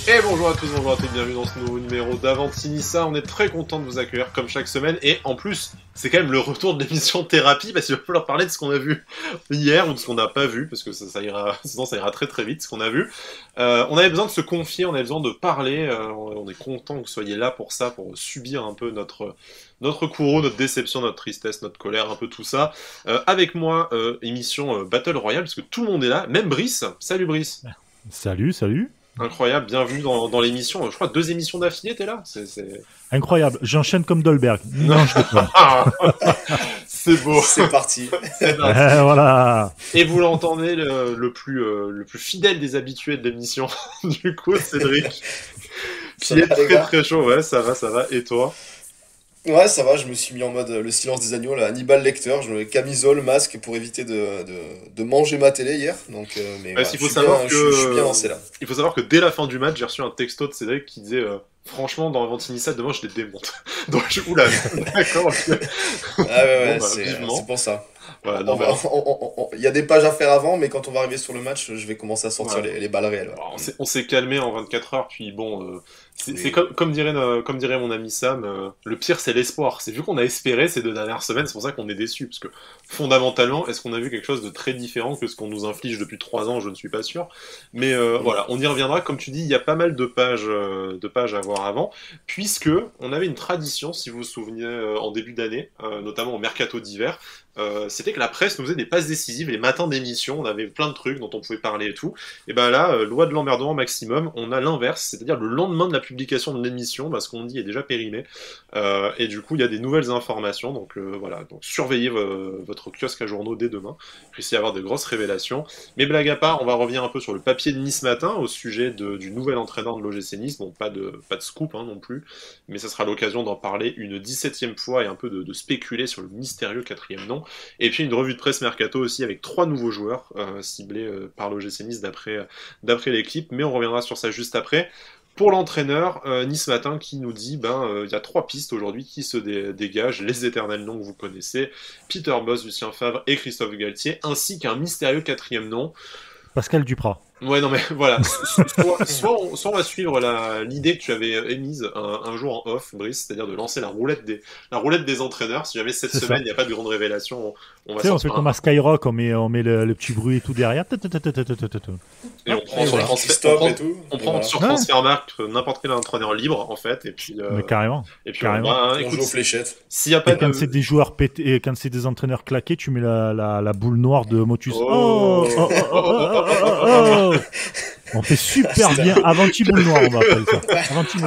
Et bonjour à tous, bienvenue dans ce nouveau numéro d'Avantinissa. On est très content de vous accueillir comme chaque semaine. Et en plus, c'est quand même le retour de l'émission Thérapie, parce qu'il va falloir parler de ce qu'on a vu hier ou de ce qu'on n'a pas vu, parce que ça ira, sinon ça ira très très vite ce qu'on a vu. On avait besoin de se confier, on avait besoin de parler. On est content que vous soyez là pour ça, pour subir un peu notre courroux, notre déception, notre tristesse, notre colère, un peu tout ça. Avec moi, émission Battle Royale, parce que tout le monde est là, même Brice. Salut Brice. Salut. Incroyable, bienvenue dans l'émission. Je crois 2 émissions d'affilée, t'es là. C'est... Incroyable, j'enchaîne comme Dolberg. Non, je déconne. C'est beau. C'est parti. Voilà. Et vous l'entendez, le plus fidèle des habitués de l'émission, du coup, Cédric. Qui est très très chaud, ouais, ça va. Et toi? Ouais, ça va, je me suis mis en mode le silence des agneaux, là, Hannibal Lecter, je me camisole, masque pour éviter de manger ma télé hier. Donc, mais ouais, voilà, il faut savoir je suis bien lancé là. Il faut savoir que dès la fin du match, j'ai reçu un texto de Cédric qui disait franchement, dans Avantinissa, demain je les démonte. Donc, oula, d'accord, ok. Ah ouais, Bon, c'est pour ça. Voilà, il y a des pages à faire avant, mais quand on va arriver sur le match, je vais commencer à sortir les balles réelles. Alors, on s'est calmé en 24 heures, puis bon, c'est comme dirait mon ami Sam, le pire c'est l'espoir. C'est vu qu'on a espéré ces 2 dernières semaines, c'est pour ça qu'on est déçus, parce que fondamentalement, est-ce qu'on a vu quelque chose de très différent que ce qu'on nous inflige depuis 3 ans? Je ne suis pas sûr. Mais voilà, on y reviendra. Comme tu dis, il y a pas mal de pages à voir avant, puisque on avait une tradition, si vous vous souvenez, en début d'année, notamment au mercato d'hiver. C'était que la presse nous faisait des passes décisives les matins d'émission, on avait plein de trucs dont on pouvait parler et tout. Et ben là, loi de l'emmerdement maximum, on a l'inverse, c'est-à-dire le lendemain de la publication de l'émission, ce qu'on dit est déjà périmé, et du coup il y a des nouvelles informations, donc voilà, donc surveillez votre kiosque à journaux dès demain, il risque d'y avoir de grosses révélations. Mais blague à part, on va revenir un peu sur le papier de Nice Matin au sujet du nouvel entraîneur de l'OGC Nice, bon pas de scoop non plus, mais ça sera l'occasion d'en parler une 17e fois et un peu de spéculer sur le mystérieux 4e nom. Et puis une revue de presse mercato aussi avec 3 nouveaux joueurs ciblés par l'OGC Nice d'après l'équipe, mais on reviendra sur ça juste après. Pour l'entraîneur, Nice Matin qui nous dit il y a 3 pistes aujourd'hui qui se dégagent, les éternels noms que vous connaissez, Peter Bosz, Lucien Favre et Christophe Galtier, ainsi qu'un mystérieux 4e nom. Pascal Duprat. Ouais, non mais voilà, soit on va suivre l'idée que tu avais émise un jour en off, Brice, c'est-à-dire de lancer la roulette des entraîneurs. Si jamais cette semaine il n'y a pas de grande révélation, on va sortir. On fait comme à Skyrock, on met le petit bruit et tout derrière. Et on prend sur Transfermarkt n'importe quel entraîneur libre en fait, et puis. Mais carrément. Et puis on joue aux fléchettes. S'il y a pas quand c'est des joueurs pétés, quand c'est des entraîneurs claqués, tu mets la boule noire de Motus. On fait super bien. Avanti boule noire, on va appeler ça. Avanti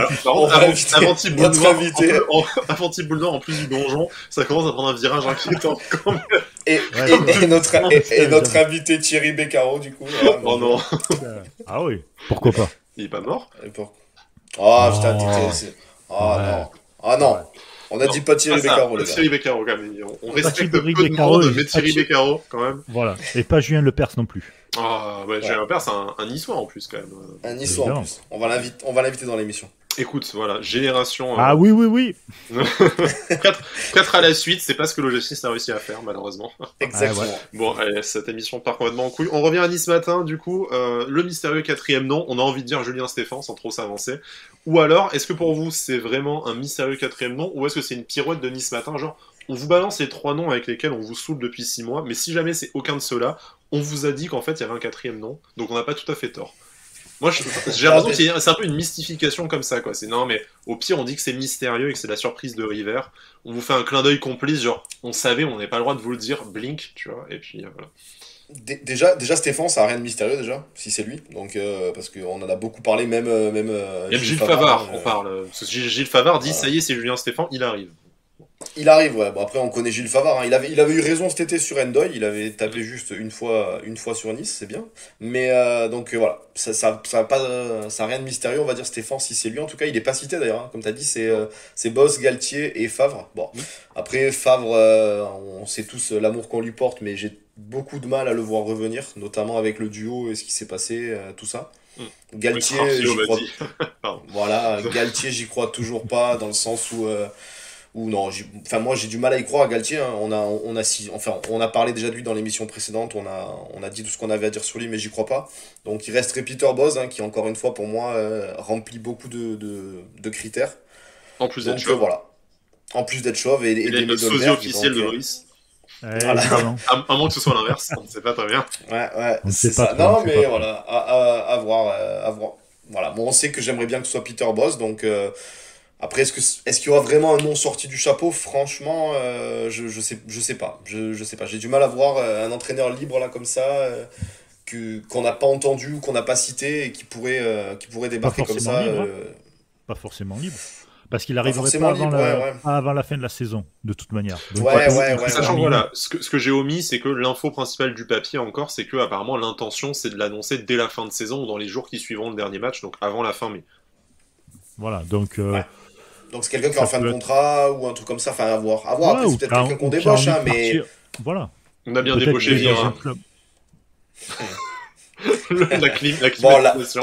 boule noire en plus du donjon, ça commence à prendre un virage inquiétant quand même. Et notre invité Thierry Beccaro, du coup. Oh non. Ah oui, pourquoi pas. Il est pas mort? Putain, non. On a dit pas Thierry Beccaro, les gars. Thierry Beccaro, quand même. On respecte peu de monde, mais Thierry Beccaro, quand même. Voilà. Et pas Julien Lepers non plus. Julien Lepers, c'est un Niçois en plus, quand même. Un Niçois en plus. On va l'inviter dans l'émission. Écoute, voilà, génération... Ah oui. 4 à la suite, c'est pas ce que l'OGC a réussi à faire, malheureusement. Exactement. Bon, allez, cette émission part complètement en couille. On revient à Nice Matin, du coup, le mystérieux 4e nom, on a envie de dire Julien Stéphan, sans trop s'avancer. Ou alors, est-ce que pour vous, c'est vraiment un mystérieux 4e nom, ou est-ce que c'est une pirouette de Nice Matin, genre, on vous balance les 3 noms avec lesquels on vous saoule depuis 6 mois, mais si jamais c'est aucun de ceux-là, on vous a dit qu'en fait, il y avait un 4e nom, donc on n'a pas tout à fait tort. Moi, j'ai l'impression que c'est un peu une mystification comme ça, quoi. C'est non, mais au pire, on dit que c'est mystérieux et que c'est la surprise de River. On vous fait un clin d'œil complice, genre, on savait, on n'avait pas le droit de vous le dire, blink, tu vois, et puis voilà. Déjà Stéphane, ça n'a rien de mystérieux déjà, si c'est lui. Donc, parce qu'on en a beaucoup parlé, même Gilles Favard, on parle. Parce que Gilles Favard dit, ça y est, c'est Julien Stéphan, il arrive. Il arrive, ouais. Bon, après, on connaît Gilles Favard. Il avait eu raison cet été sur Endoy. Il avait tapé juste une fois sur Nice, c'est bien. Mais donc voilà, ça a rien de mystérieux, on va dire Stéphane, si c'est lui. En tout cas, il est pas cité d'ailleurs. Comme tu as dit, c'est Bosz, Galtier et Favre. Bon, après Favre, on sait tous l'amour qu'on lui porte, mais j'ai beaucoup de mal à le voir revenir, notamment avec le duo et ce qui s'est passé, tout ça. Galtier, j'y crois. Voilà, Galtier, j'y crois toujours pas, dans le sens où ou non, enfin moi j'ai du mal à y croire à Galtier, hein. On a parlé déjà de lui dans l'émission précédente, on a dit tout ce qu'on avait à dire sur lui, mais j'y crois pas. Donc il resterait Peter Bosz, hein, qui encore une fois pour moi remplit beaucoup de critères. En plus d'être Donc chauve. voilà. En plus d'être chauve et Il est le d'aimer sosie Dolberg, officiel de donc, Loïs. Voilà. Évidemment. À moins que ce soit l'inverse, on ne sait pas très bien. ouais, On ne c'est sait pas ça. trop, on Non, ne sait mais pas trop. voilà, à voir, à voir. Voilà, bon, on sait que j'aimerais bien que ce soit Peter Bosz, donc après, est-ce qu'il y aura vraiment un nom sorti du chapeau? Franchement, je sais pas. Je sais pas. J'ai du mal à voir un entraîneur libre là comme ça, qu'on n'a pas entendu ou qu'on n'a pas cité et qui pourrait Pas débarquer comme forcément ça. libre, hein. Pas forcément libre. Parce qu'il Pas n'arriverait forcément libre, ouais. pas avant la fin de la saison, de toute manière. Donc il Ouais, peut, ouais, il peut ouais, Sachant que ouais. voilà, ce que j'ai omis, c'est que l'info principale du papier encore, c'est que apparemment l'intention c'est de l'annoncer dès la fin de saison ou dans les jours qui suivront le dernier match, donc avant la fin mai. Voilà, donc Ouais. Donc c'est quelqu'un qui est ça en fin de peut être... contrat ou un truc comme ça, enfin à voir. À voir, Ouais, après c'est peut-être quelqu'un qu'on ou qui a débauche, envie hein, de mais... partir. Voilà. On a bien Peut-être débauché qu'il est dans un Vieira. club. la La Bon, climatisation.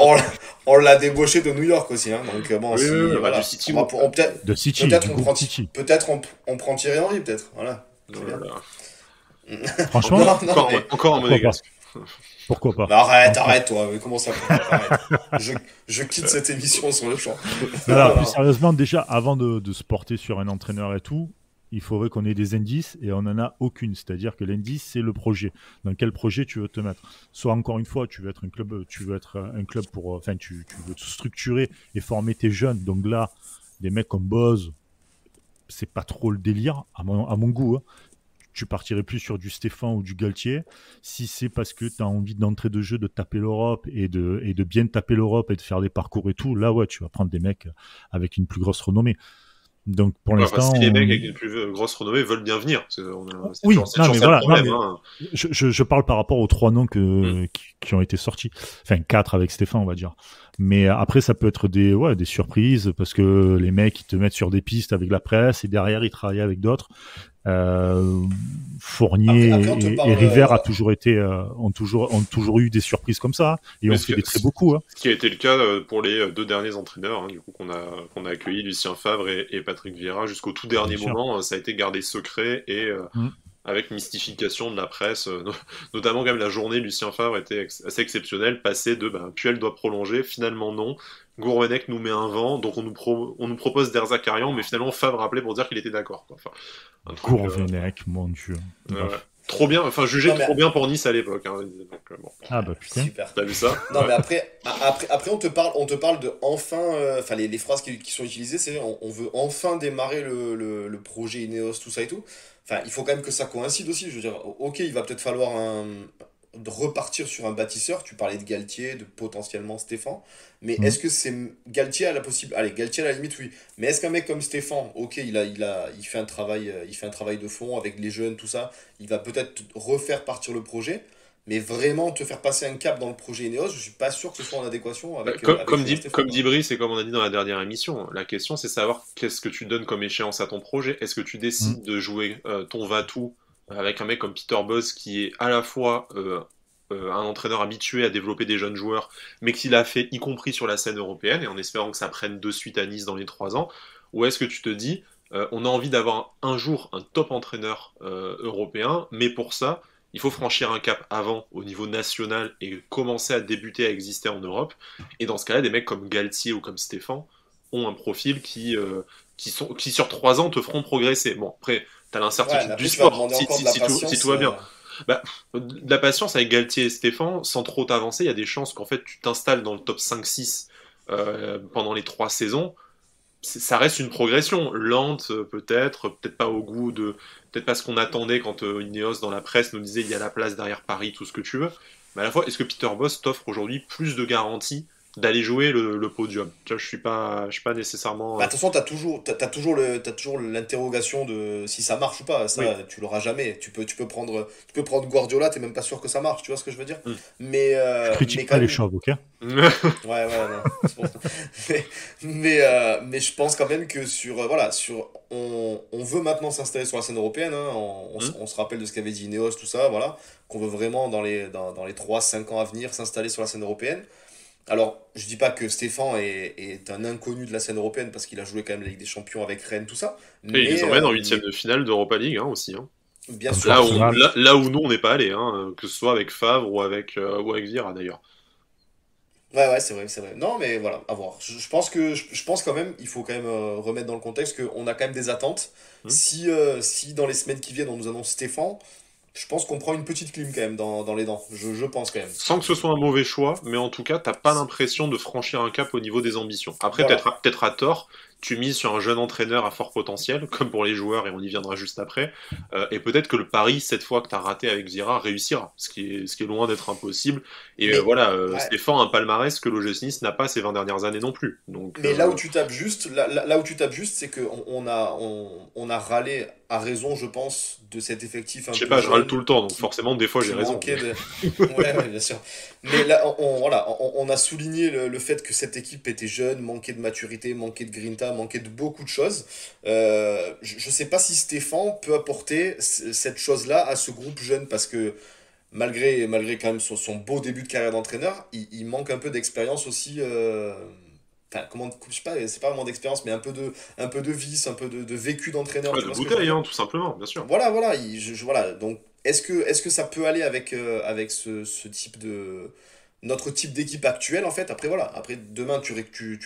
on l'a débauché de New York aussi, hein, donc bon, Oui, si, oui, oui, bah, du voilà. City On, Group. De City, peut-être du on groupe prend, City. peut-être on prend Thierry Henry, peut-être, voilà. C'est bien. Voilà. Franchement, Non, mais... Encore un pourquoi pas? monégasque. Pourquoi pas? Mais arrête, Franchement. arrête, toi, mais comment ça peut arrête. Je quitte cette émission sur le champ. Non, non, Voilà. plus sérieusement, déjà, avant de se porter sur un entraîneur et tout, il faudrait qu'on ait des indices et on n'en a aucune. C'est-à-dire que l'indice, c'est le projet. Dans quel projet tu veux te mettre? Soit, encore une fois, tu veux être un club pour. Enfin, tu veux te structurer et former tes jeunes. Donc là, des mecs comme Boz, c'est pas trop le délire, à mon goût, hein. Tu partirais plus sur du Stéphane ou du Galtier. Si c'est parce que tu as envie d'entrée de jeu, de taper l'Europe et de bien taper l'Europe et de faire des parcours et tout, là, ouais, tu vas prendre des mecs avec une plus grosse renommée. Donc, pour Ouais, enfin, l'instant, si les mecs avec une plus grosse renommée veulent bien venir, c'est oui, c'est non, toujours mais ça voilà, le problème. non, Hein. je parle par rapport aux 3 noms qui ont été sortis. Enfin, 4 avec Stéphane, on va dire. Mais après, ça peut être des surprises parce que les mecs, ils te mettent sur des pistes avec la presse et derrière, ils travaillent avec d'autres. Fournier Après, on te et parle. River ont toujours eu des surprises comme ça et Mais ont fait des très beaux coups. Hein. ce qui a été le cas pour les deux derniers entraîneurs, hein, du coup qu'on a accueillis, Lucien Favre et Patrick Vieira, jusqu'au tout dernier Bien sûr. moment, ça a été gardé secret et Mm. avec mystification de la presse, notamment quand même la journée, Lucien Favre était assez exceptionnelle, passé de Puel doit prolonger, finalement non. Gourvenec nous met un vent, donc on nous propose Derzakarian, mais finalement Favre rappelait pour dire qu'il était d'accord. Quoi. Enfin, un truc, Gourvenec, mon Dieu. ouais. Bref. Trop bien, enfin jugé Non, mais- trop bien pour Nice à l'époque. Hein, donc, bon. Ah bah putain. Super. T'as vu ça? Non, Ouais. mais après on te parle de enfin. Enfin, les phrases qui sont utilisées, c'est on veut enfin démarrer le projet Ineos, tout ça et tout. Enfin, il faut quand même que ça coïncide aussi. Je veux dire, ok, il va peut-être falloir de repartir sur un bâtisseur. Tu parlais de Galtier, de potentiellement Stéphane. Mais Mhm. est-ce que c'est Galtier à la possible. Allez, Galtier à la limite, oui. Mais est-ce qu'un mec comme Stéphane, ok, il fait il fait un travail de fond avec les jeunes, tout ça. Il va peut-être refaire partir le projet. Mais vraiment te faire passer un cap dans le projet Ineos, je suis pas sûr que ce soit en adéquation avec, avec Julien Stéphane, Comme quoi. dit Brice et comme on a dit dans la dernière émission, la question c'est savoir qu'est-ce que tu donnes comme échéance à ton projet. Est-ce que tu Mm. décides de jouer ton va-tout avec un mec comme Peter Bosz qui est à la fois un entraîneur habitué à développer des jeunes joueurs, mais qui l'a fait y compris sur la scène européenne et en espérant que ça prenne de suite à Nice dans les 3 ans, ou est-ce que tu te dis on a envie d'avoir un jour un top entraîneur européen, mais pour ça il faut franchir un cap avant au niveau national et commencer à débuter à exister en Europe. Et dans ce cas-là, des mecs comme Galtier ou comme Stéphane ont un profil qui sur 3 ans te feront progresser. Bon, après, t'as Ouais, mais l'incertitude du après, tu vas sport, demander encore de la si patience. tout va bien. Bah, de la patience avec Galtier et Stéphane, sans trop t'avancer, il y a des chances qu'en fait tu t'installes dans le top 5-6 pendant les 3 saisons. Ça reste une progression lente, peut-être pas au goût de, peut-être pas ce qu'on attendait quand Ineos dans la presse nous disait il y a la place derrière Paris, tout ce que tu veux. Mais à la fois, est-ce que Peter Bosz t'offre aujourd'hui plus de garanties d'aller jouer le podium? Tu vois, je suis pas nécessairement. Bah, de toute façon, t'as toujours l'interrogation de si ça marche ou pas. Ça, Oui. tu l'auras jamais. Tu peux prendre Guardiola, t'es même pas sûr que ça marche. Tu vois ce que je veux dire? Mm. Je Mais critique quand pas les même. chauves, ok? Ouais, non. C'est pour ça. Mais je pense quand même que voilà, on veut maintenant s'installer sur la scène européenne, hein. Mm. On se rappelle de ce qu'avait dit Ineos, tout ça, voilà. Qu'on veut vraiment, dans les 3-5 ans à venir, s'installer sur la scène européenne. Alors, je dis pas que Stéphane est un inconnu de la scène européenne parce qu'il a joué quand même la Ligue des Champions avec Rennes, tout ça. Et ils les emmènent en huitième Mais de finale d'Europa League aussi. Hein. bien En sûr, Là bien où, sûr. finale. là où nous on n'est pas allé, hein, que ce soit avec Favre ou avec Vieira d'ailleurs. Ouais, ouais, c'est vrai, c'est vrai. Non, mais voilà, à voir. Je pense quand même, il faut quand même remettre dans le contexte qu'on a quand même des attentes. Hmm. Si dans les semaines qui viennent, on nous annonce Stéphane, je pense qu'on prend une petite clim quand même dans les dents. Je pense quand même. Sans que ce soit un mauvais choix, mais en tout cas, t'as pas l'impression de franchir un cap au niveau des ambitions. Après, Voilà. peut-être à tort, tu mises sur un jeune entraîneur à fort potentiel, comme pour les joueurs, et on y viendra juste après. Et peut-être que le pari, cette fois que t'as raté avec Vieira, réussira, ce qui est loin d'être impossible. Et Mais, voilà, ouais. Stéphane a un palmarès que l'OGC Nice n'a pas ces 20 dernières années non plus. Donc, Mais là où tu tapes juste, là où tu tapes juste, c'est on a râlé à raison, je pense, de cet effectif un je sais peu pas, je râle jeune tout le temps, donc forcément, des fois, j'ai qui raison. manquait de. Ouais, ouais, bien sûr. Mais là, voilà, on a souligné le fait que cette équipe était jeune, manquait de maturité, manquait de grinta, manquait de beaucoup de choses. Je sais pas si Stéphane peut apporter cette chose-là à ce groupe jeune parce que malgré quand même son beau début de carrière d'entraîneur, il manque un peu d'expérience aussi. Enfin, comment, je sais pas, c'est pas vraiment d'expérience, mais un peu de vice, un peu de vécu d'entraîneur, Ouais, tu de vois ce que je veux bouteille, dire? hein, tout simplement, bien sûr. Voilà, voilà, voilà. Donc, est-ce que ça peut aller avec ce type notre type d'équipe actuelle, en fait? Après, voilà. Après, demain, tu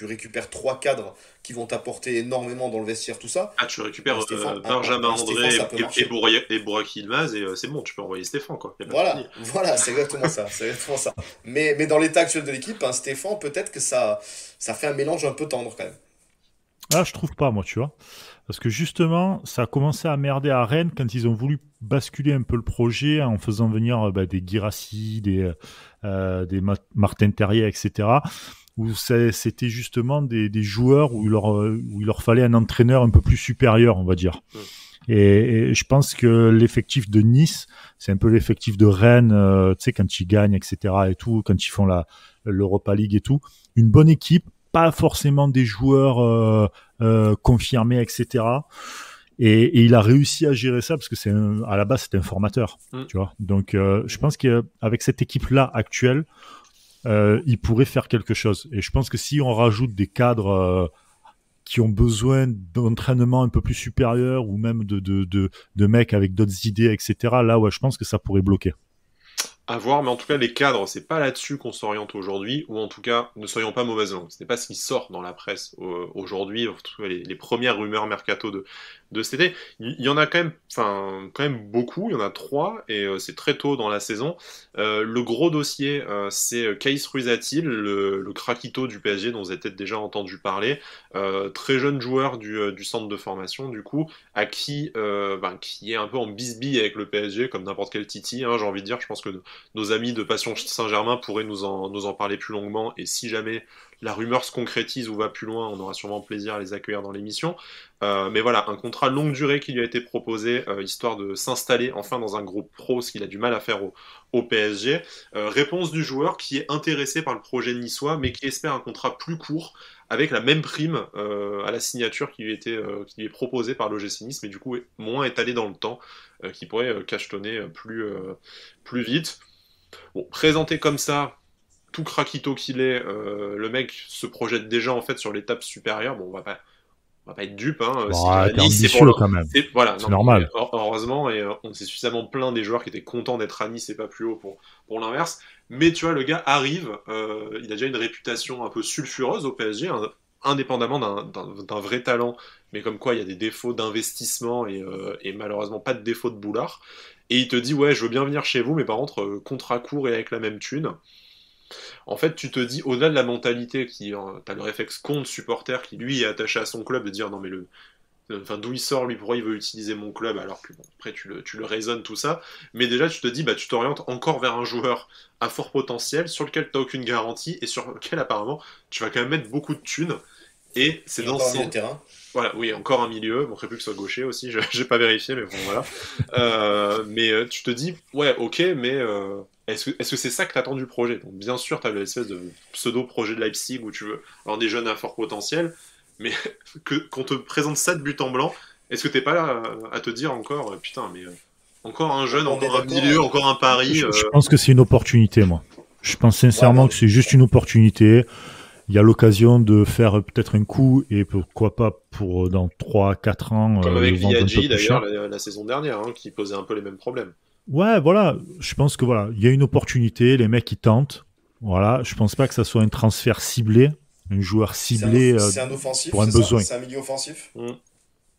récupères trois cadres qui vont t'apporter énormément dans le vestiaire, tout ça. Ah, tu récupères Benjamin Un Stéphane, André ça peut marcher. et Burak Yilmaz, et c'est bon, tu peux envoyer Stéphane, quoi. Y a pas de souci. Voilà, voilà, c'est exactement ça. C'est exactement ça. Mais dans l'état actuel de l'équipe, un Stéphane, peut-être que ça fait un mélange un peu tendre, quand même. Ah, je trouve pas, moi, tu vois. Parce que justement, ça a commencé à merder à Rennes quand ils ont voulu basculer un peu le projet en faisant venir des Guirassy, Martin Terrier, etc. Où c'était justement des joueurs où il leur fallait un entraîneur un peu plus supérieur, on va dire. Mm. Et je pense que l'effectif de Nice, c'est un peu l'effectif de Rennes, tu sais, quand ils gagnent, etc. et tout, quand ils font l'Europa League et tout. Une bonne équipe, pas forcément des joueurs confirmés, etc. Et il a réussi à gérer ça parce que à la base, c'était un formateur, Mm. tu vois. Donc, je pense qu'avec cette équipe-là actuelle, il pourrait faire quelque chose. Et je pense que si on rajoute des cadres qui ont besoin d'entraînement un peu plus supérieur ou même de mecs avec d'autres idées, etc., là, ouais, je pense que ça pourrait bloquer. À voir, mais en tout cas, les cadres, c'est pas là-dessus qu'on s'oriente aujourd'hui, ou en tout cas, ne soyons pas mauvaises langues. Ce n'est pas ce qui sort dans la presse aujourd'hui, en tout cas, les premières rumeurs mercato de cet été. Il y en a quand même beaucoup, il y en a trois, et c'est très tôt dans la saison. Le gros dossier, c'est Kaïs Ruizatil, le craquito du PSG, dont vous avez peut-être déjà entendu parler. Très jeune joueur du centre de formation, du coup, à qui est un peu en bisbille avec le PSG, comme n'importe quel Titi, hein, j'ai envie de dire. Je pense que nos amis de Passion Saint-Germain pourraient nous en parler plus longuement, et si jamais la rumeur se concrétise ou va plus loin, on aura sûrement plaisir à les accueillir dans l'émission. Mais voilà, un contrat longue durée qui lui a été proposé, histoire de s'installer enfin dans un groupe pro, ce qu'il a du mal à faire au PSG. Réponse du joueur qui est intéressé par le projet niçois, mais qui espère un contrat plus court, avec la même prime à la signature qui lui est proposée par l'OGC Nice, mais du coup moins étalée dans le temps, qui pourrait cachetonner plus vite. Bon, présenté comme ça, tout craquito qu'il est, le mec se projette déjà en fait sur l'étape supérieure. Bon, on va pas être dupe, hein. S'il vient Bon, à t'es Nice, c'est pour ambitieux quand même. voilà, C'est non, mais, normal. heureusement, et on s'est suffisamment plaint des joueurs qui étaient contents d'être à Nice et pas plus haut pour l'inverse. Mais tu vois, le gars arrive, il a déjà une réputation un peu sulfureuse au PSG, hein, indépendamment d'un vrai talent, mais comme quoi il y a des défauts d'investissement et malheureusement pas de défauts de boulard. Et il te dit, ouais, je veux bien venir chez vous, mais par contre, contrat court et avec la même thune. En fait, tu te dis, au-delà de la mentalité, t'as le réflexe compte supporter qui lui est attaché à son club, de dire non mais enfin, d'où il sort lui, pourquoi il veut utiliser mon club, alors que bon, après tu le raisonnes tout ça, mais déjà tu te dis, bah tu t'orientes encore vers un joueur à fort potentiel, sur lequel t'as aucune garantie, et sur lequel apparemment tu vas quand même mettre beaucoup de thunes, et c'est Et dans encore un milieu ces... de terrain. Voilà, oui, encore un milieu, bon, plus que ce soit gaucher aussi, j'ai pas vérifié, mais bon, voilà. Mais tu te dis, ouais, ok, mais est-ce que c'est ça que t'attends du projet? Donc, bien sûr, t'as l'espèce de pseudo-projet de Leipzig où tu veux avoir des jeunes à fort potentiel, mais qu'on te présente ça de but en blanc, est-ce que t'es pas là à te dire encore, putain, mais encore un jeune, On est encore un d'accord. milieu, encore un pari Je pense que c'est une opportunité, moi. Je pense sincèrement que c'est juste une opportunité. Il y a l'occasion de faire peut-être un coup et pourquoi pas pour dans 3-4 ans Comme le avec vendre un peu Viaggi plus cher. d'ailleurs la saison dernière, hein, qui posait un peu les mêmes problèmes. Ouais, voilà. Je pense que voilà, il y a une opportunité, les mecs ils tentent. Voilà, je pense pas que ça soit un transfert ciblé, un joueur ciblé C'est un offensif, pour un c'est ça? besoin. C'est un milieu offensif? Mm.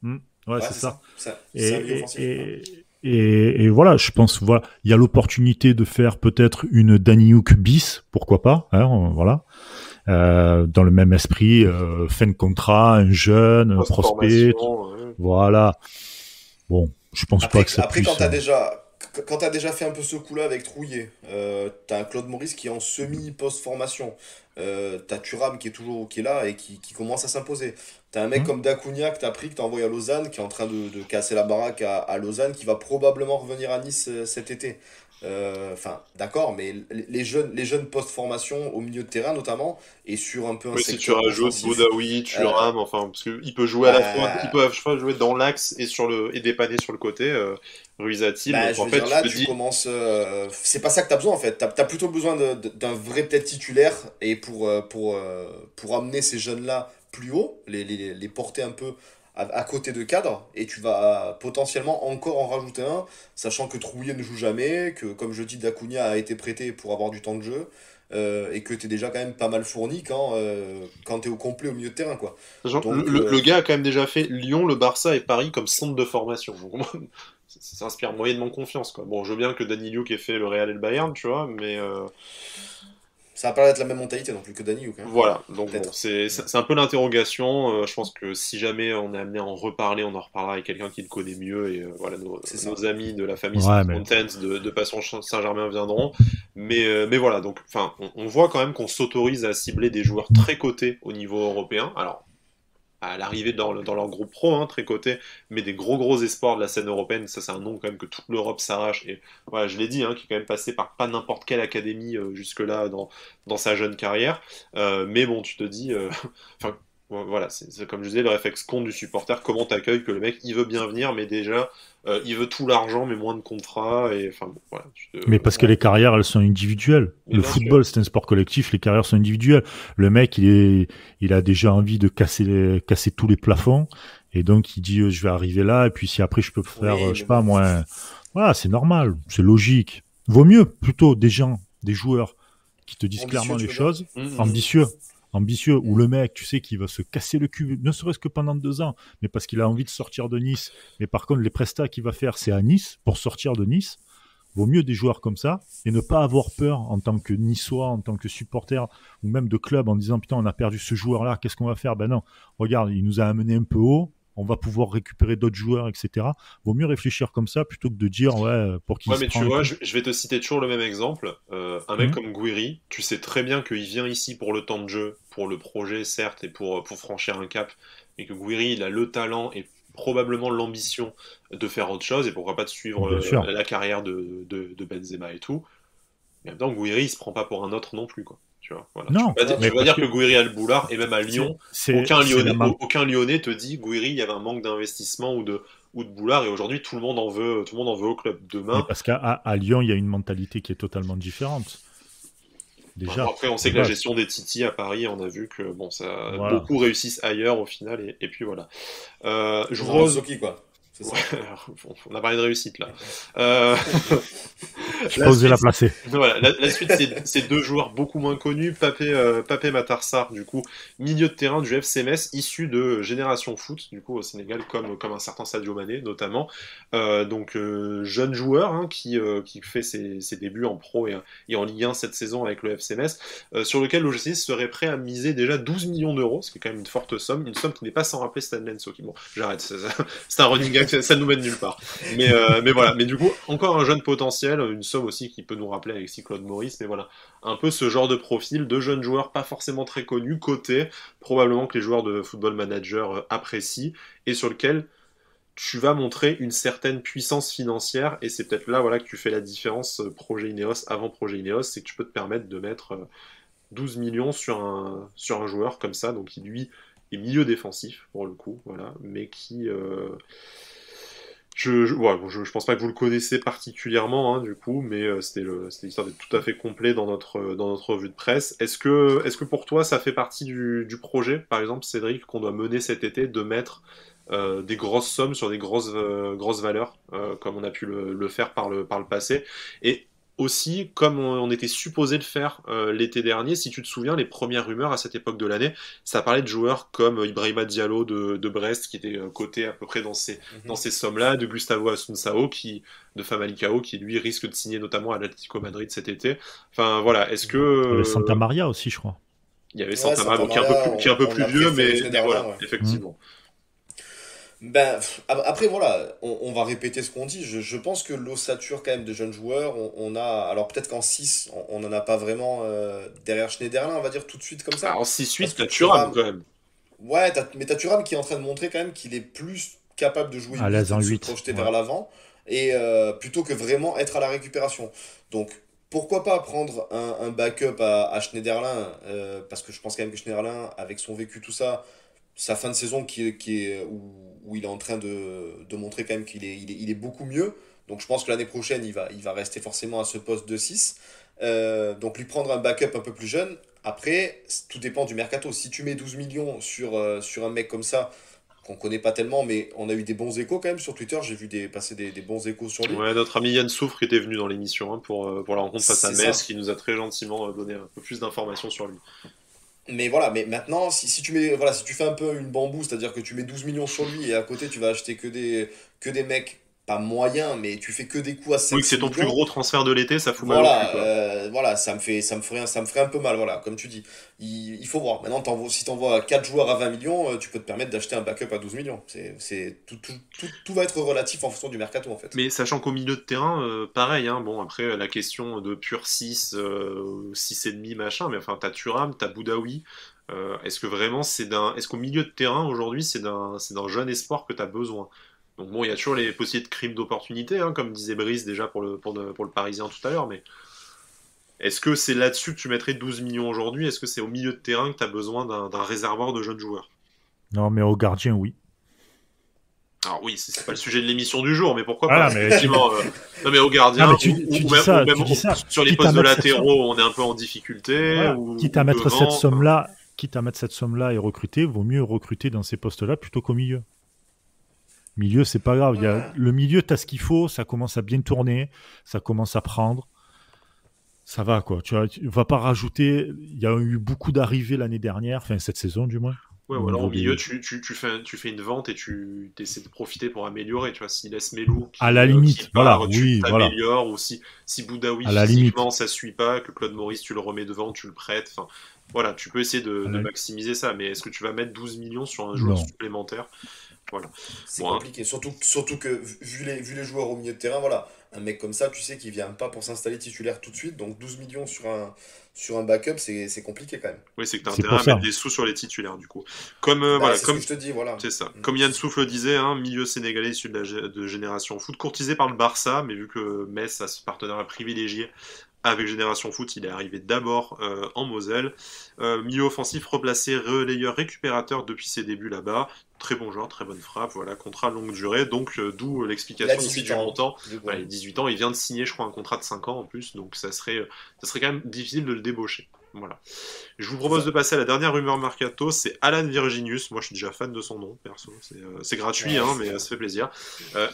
Hmm. Ouais, Ouais, c'est c'est ça. ça. Et, C'est un milieu offensif. Ouais. et voilà, je pense voilà, il y a l'opportunité de faire peut-être une Daniuk bis, pourquoi pas, hein, voilà. Dans le même esprit, fin de contrat, un jeune, un prospect, Post-formation, voilà. Bon, je pense pas que ça Après puisse. quand t'as déjà fait un peu ce coup-là avec Trouillet, t'as un Claude Maurice qui est en semi-post-formation. T'as Thuram qui est là et qui commence à s'imposer. T'as un mec Hein. comme Dacunia que t'as pris, que t'as envoyé à Lausanne, qui est en train de casser la baraque à Lausanne, qui va probablement revenir à Nice cet été. Enfin, d'accord, mais les jeunes post-formation au milieu de terrain notamment, et sur un peu un oui, si tu secteur rajoutes offensif, Boudaoui, euh, Thuram, enfin, parce qu'il peut jouer à la fois, il bah, peut à la fois jouer dans l'axe et dépanner sur le côté, Ruizati, Bah, donc je en veux fait, dire, tu là, te tu dis, commences. C'est pas ça que t'as besoin en fait. T'as plutôt besoin d'un vrai peut-être titulaire et pour amener ces jeunes-là plus haut, les porter un peu à côté de cadre, et tu vas potentiellement encore en rajouter un, sachant que Trouillet ne joue jamais, que comme je dis, Dacunia a été prêté pour avoir du temps de jeu, et que t'es déjà quand même pas mal fourni quand t'es au complet au milieu de terrain, quoi. sachant que Donc, le gars a quand même déjà fait Lyon, le Barça et Paris comme centre de formation. Donc, moi, ça inspire moyennement confiance, quoi. Bon, je veux bien que Danilo qui ait fait le Real et le Bayern, tu vois, mais ça va pas être la même mentalité non plus que Dani, hein. voilà. Donc bon, Peut-être. c'est un peu l'interrogation. Je pense que si jamais on est amené à en reparler, on en reparlera avec quelqu'un qui le connaît mieux et voilà, C'est ça. nos amis de la famille Ouais, mais Mountains de Passion Saint-Germain viendront. Mais voilà, donc enfin, on voit quand même qu'on s'autorise à cibler des joueurs très cotés au niveau européen. Alors à l'arrivée dans leur groupe pro, hein, très coté, mais des gros espoirs de la scène européenne. Ça, c'est un nom quand même que toute l'Europe s'arrache. Et voilà, je l'ai dit, hein, qui est quand même passé par pas n'importe quelle académie jusque-là dans sa jeune carrière. Mais bon, tu te dis, enfin, voilà, c'est comme je disais, le réflexe con du supporter, comment t'accueilles que le mec, il veut bien venir, mais déjà, il veut tout l'argent, mais moins de contrats. Et enfin, bon, voilà. Mais parce que les carrières, elles sont individuelles. Mais Le bien sûr. football, c'est un sport collectif, les carrières sont individuelles. Le mec, il a déjà envie de casser tous les plafonds. Et donc, il dit, je vais arriver là, et puis si après je peux faire, Oui, je sais mais pas, bon. moi, voilà, c'est normal, c'est logique. Vaut mieux, plutôt, des gens, des joueurs qui te disent Ambitieux, clairement tu les veux dire? choses, ambitieux. Ambitieux, où le mec, tu sais, qui va se casser le cul, ne serait-ce que pendant 2 ans, mais parce qu'il a envie de sortir de Nice. Mais par contre, les prestats qu'il va faire, c'est à Nice, pour sortir de Nice. Vaut mieux des joueurs comme ça et ne pas avoir peur en tant que niçois, en tant que supporter ou même de club en disant putain on a perdu ce joueur-là, qu'est-ce qu'on va faire? Ben non, regarde, il nous a amené un peu haut, on va pouvoir récupérer d'autres joueurs, etc. Vaut mieux réfléchir comme ça plutôt que de dire ouais pour qui il Ouais, se mais tu prend et vois, tout. je vais te citer toujours le même exemple. Un mec Hum, comme Guiri, tu sais très bien qu'il vient ici pour le temps de jeu, pour le projet, certes, et pour franchir un cap, et que Guiri, il a le talent et probablement l'ambition de faire autre chose, et pourquoi pas de suivre Bien sûr. la carrière de Benzema et tout. Mais en même temps, Guiri, il se prend pas pour un autre non plus, quoi. Tu vois, voilà. Non, Non, Tu mais peux pas parce dire que que Guiri a le boulard, et même à Lyon, c'est la man- Aucun Lyonnais te dit Guiri, il y avait un manque d'investissement ou de boulard, et aujourd'hui, tout le monde en veut au club. mais Demain, parce qu'à Lyon, il y a une mentalité qui est totalement différente. enfin, bon, Déjà, après, on sait de que la base. gestion des Titi à Paris, on a vu que bon, ça, Voilà. beaucoup réussissent ailleurs au final, et puis voilà. Je Genre un rose. Soki, quoi. C'est Ouais, ça. on a parlé de réussite là. Euh, Je la posais la suite, placer. voilà, la suite, c'est deux joueurs beaucoup moins connus. Papé Matarsar, du coup, milieu de terrain du FC Metz, issu de Génération Foot, du coup, au Sénégal, comme un certain Sadio Mané, notamment. Donc, jeune joueur hein, qui fait ses débuts en pro et en Ligue 1 cette saison avec le FC Metz, sur lequel l'OGC serait prêt à miser déjà 12 millions d'euros, ce qui est quand même une somme qui n'est pas sans rappeler Stan Lenso. Bon, j'arrête, c'est un running gag, ça nous mène nulle part. Mais voilà, mais du coup, encore un jeune potentiel, une somme aussi qui peut nous rappeler Alexis Claude Maurice, mais voilà, un peu ce genre de profil de jeunes joueurs pas forcément très connus, cotés, probablement que les joueurs de Football Manager apprécient, et sur lequel tu vas montrer une certaine puissance financière, et c'est peut-être là voilà, que tu fais la différence projet Ineos avant projet Ineos, c'est que tu peux te permettre de mettre 12 millions sur un joueur comme ça, donc qui lui est milieu défensif pour le coup, voilà, mais qui, Je pense pas que vous le connaissez particulièrement, hein, du coup, mais c'était l'histoire d'être tout à fait complet dans notre revue de presse. Est-ce que pour toi, ça fait partie du projet, par exemple, Cédric, qu'on doit mener cet été, de mettre des grosses sommes sur des grosses valeurs, comme on a pu le faire par le passé? Et aussi, comme on était supposé le faire l'été dernier, si tu te souviens, les premières rumeurs à cette époque de l'année, ça parlait de joueurs comme Ibrahima Diallo de Brest, qui était coté à peu près dans ces sommes-là, de Gustavo Asuncao, de Famalicão, qui lui risque de signer notamment à l'Atlético Madrid cet été. Enfin voilà, est-ce que Il y avait Santa Maria aussi, je crois. il y avait Ouais, Santa Maria, Santa bon, Maria, qui est un peu on plus a vieux, préféré mais Schneiderlin, voilà, ouais. effectivement. Ben, après, voilà, on va répéter ce qu'on dit. Je pense que l'ossature, quand même, de jeunes joueurs, on a. Alors, peut-être qu'en 6 on n'en a pas vraiment derrière Schneiderlin, on va dire tout de suite comme ça. Alors Parce 6-8, que t'as Thuram quand même. Ouais, mais t'as Thuram qui est en train de montrer quand même qu'il est plus capable de jouer À 8 l'aise et en de se 8. projeter Ouais. vers l'avant, et plutôt que vraiment être à la récupération. Donc, pourquoi pas prendre un backup à Schneiderlin, parce que je pense quand même que Schneiderlin, avec son vécu, tout ça, sa fin de saison où il est en train de montrer quand même qu'il est beaucoup mieux. Donc je pense que l'année prochaine, il va rester forcément à ce poste de 6. Donc lui prendre un backup un peu plus jeune. Après, tout dépend du mercato. Si tu mets 12 millions sur un mec comme ça, qu'on connaît pas tellement, mais on a eu des bons échos quand même sur Twitter. J'ai vu passer des bons échos sur lui. Ouais, notre ami Yann Soufre qui était venu dans l'émission, hein, pour la rencontre face à C'est Metz, ça. qui nous a très gentiment donné un peu plus d'informations sur lui. Mais voilà, mais maintenant, si tu mets, voilà, si tu fais un peu une bambou, c'est-à-dire que tu mets 12 millions sur lui et à côté tu vas acheter que des mecs pas moyens, mais tu fais que des coups à Oui, cinq que c'est six ton plus millions, gros transfert de l'été, ça fout mal au cul, voilà, quoi. voilà, ça me ferait un peu mal, voilà, comme tu dis. Il faut voir. Maintenant, si t'envoies 4 joueurs à 20 millions, tu peux te permettre d'acheter un backup à 12 millions. Tout va être relatif en fonction du mercato, en fait. Mais sachant qu'au milieu de terrain, pareil, hein, bon, après, la question de pur 6, 6,5, machin, mais enfin, t'as Thuram, t'as Boudaoui. Est-ce que vraiment est-ce qu'au milieu de terrain, aujourd'hui, c'est d'un jeune espoir que t'as besoin? Donc bon, il y a toujours les possibilités de crimes d'opportunité, hein, comme disait Brice déjà pour le Parisien tout à l'heure, mais est-ce que c'est là-dessus que tu mettrais 12 millions aujourd'hui? Est-ce que c'est au milieu de terrain que tu as besoin d'un réservoir de jeunes joueurs? Non, mais au gardien, oui. Alors oui, c'est pas le sujet de l'émission du jour, mais pourquoi pas? Voilà, mais Effectivement, non mais au gardien, ah, mais tu dis ça, tu dis ça. sur les Quitte à postes de mettre cette somme. latéraux, on est un peu en difficulté, Voilà. Quitte à mettre cette devant, somme-là, quitte à mettre cette somme-là et recruter, vaut mieux recruter dans ces postes-là plutôt qu'au milieu. Milieu, c'est pas grave. Le milieu, tu as ce qu'il faut, ça commence à bien tourner, ça commence à prendre. Ça va, quoi. Tu vas pas rajouter. Il y a eu beaucoup d'arrivées l'année dernière, enfin cette saison du moins. ouais, Au ou alors au niveau milieu, des... tu fais une vente et tu essaies de profiter pour améliorer. Tu vois, s'il laisse Melou À la qui limite, voilà, part, tu oui, voilà. t'améliores. Ou si Boudaoui À la limite. physiquement ça suit pas, que Claude Maurice tu le remets devant, tu le prêtes. Enfin, voilà, tu peux essayer de Ouais. maximiser ça. Mais est-ce que tu vas mettre 12 millions sur un joueur Non. supplémentaire? Voilà. C'est Bon, hein. compliqué, surtout que vu les joueurs au milieu de terrain, voilà, un mec comme ça, tu sais qu'il vient pas pour s'installer titulaire tout de suite, donc 12 millions sur un backup, c'est compliqué quand même. Oui, c'est que tu as C'est intérêt pour à ça. mettre des sous sur les titulaires, du coup. Comme, Bah, voilà, c'est ce comme, que je te dis, voilà. c'est ça. Comme Yann Souffle le disait, hein, milieu sénégalais issu de Génération Foot, courtisé par le Barça, mais vu que Metz a ce partenariat privilégié avec Génération Foot, il est arrivé d'abord en Moselle. Milieu offensif, replacé, relayeur, récupérateur depuis ses débuts là-bas. Très bon joueur, très bonne frappe, voilà, contrat longue durée, donc d'où Il a l'explication aussi 18 du ans, montant. du coup. Voilà, il a 18 ans, il vient de signer, je crois, un contrat de 5 ans en plus, donc ça serait quand même difficile de le débaucher. Voilà. Je vous C'est propose ça. de passer à la dernière rumeur mercato, c'est Alan Virginius. Moi, je suis déjà fan de son nom, perso. C'est gratuit, Ouais, hein, mais ça fait plaisir.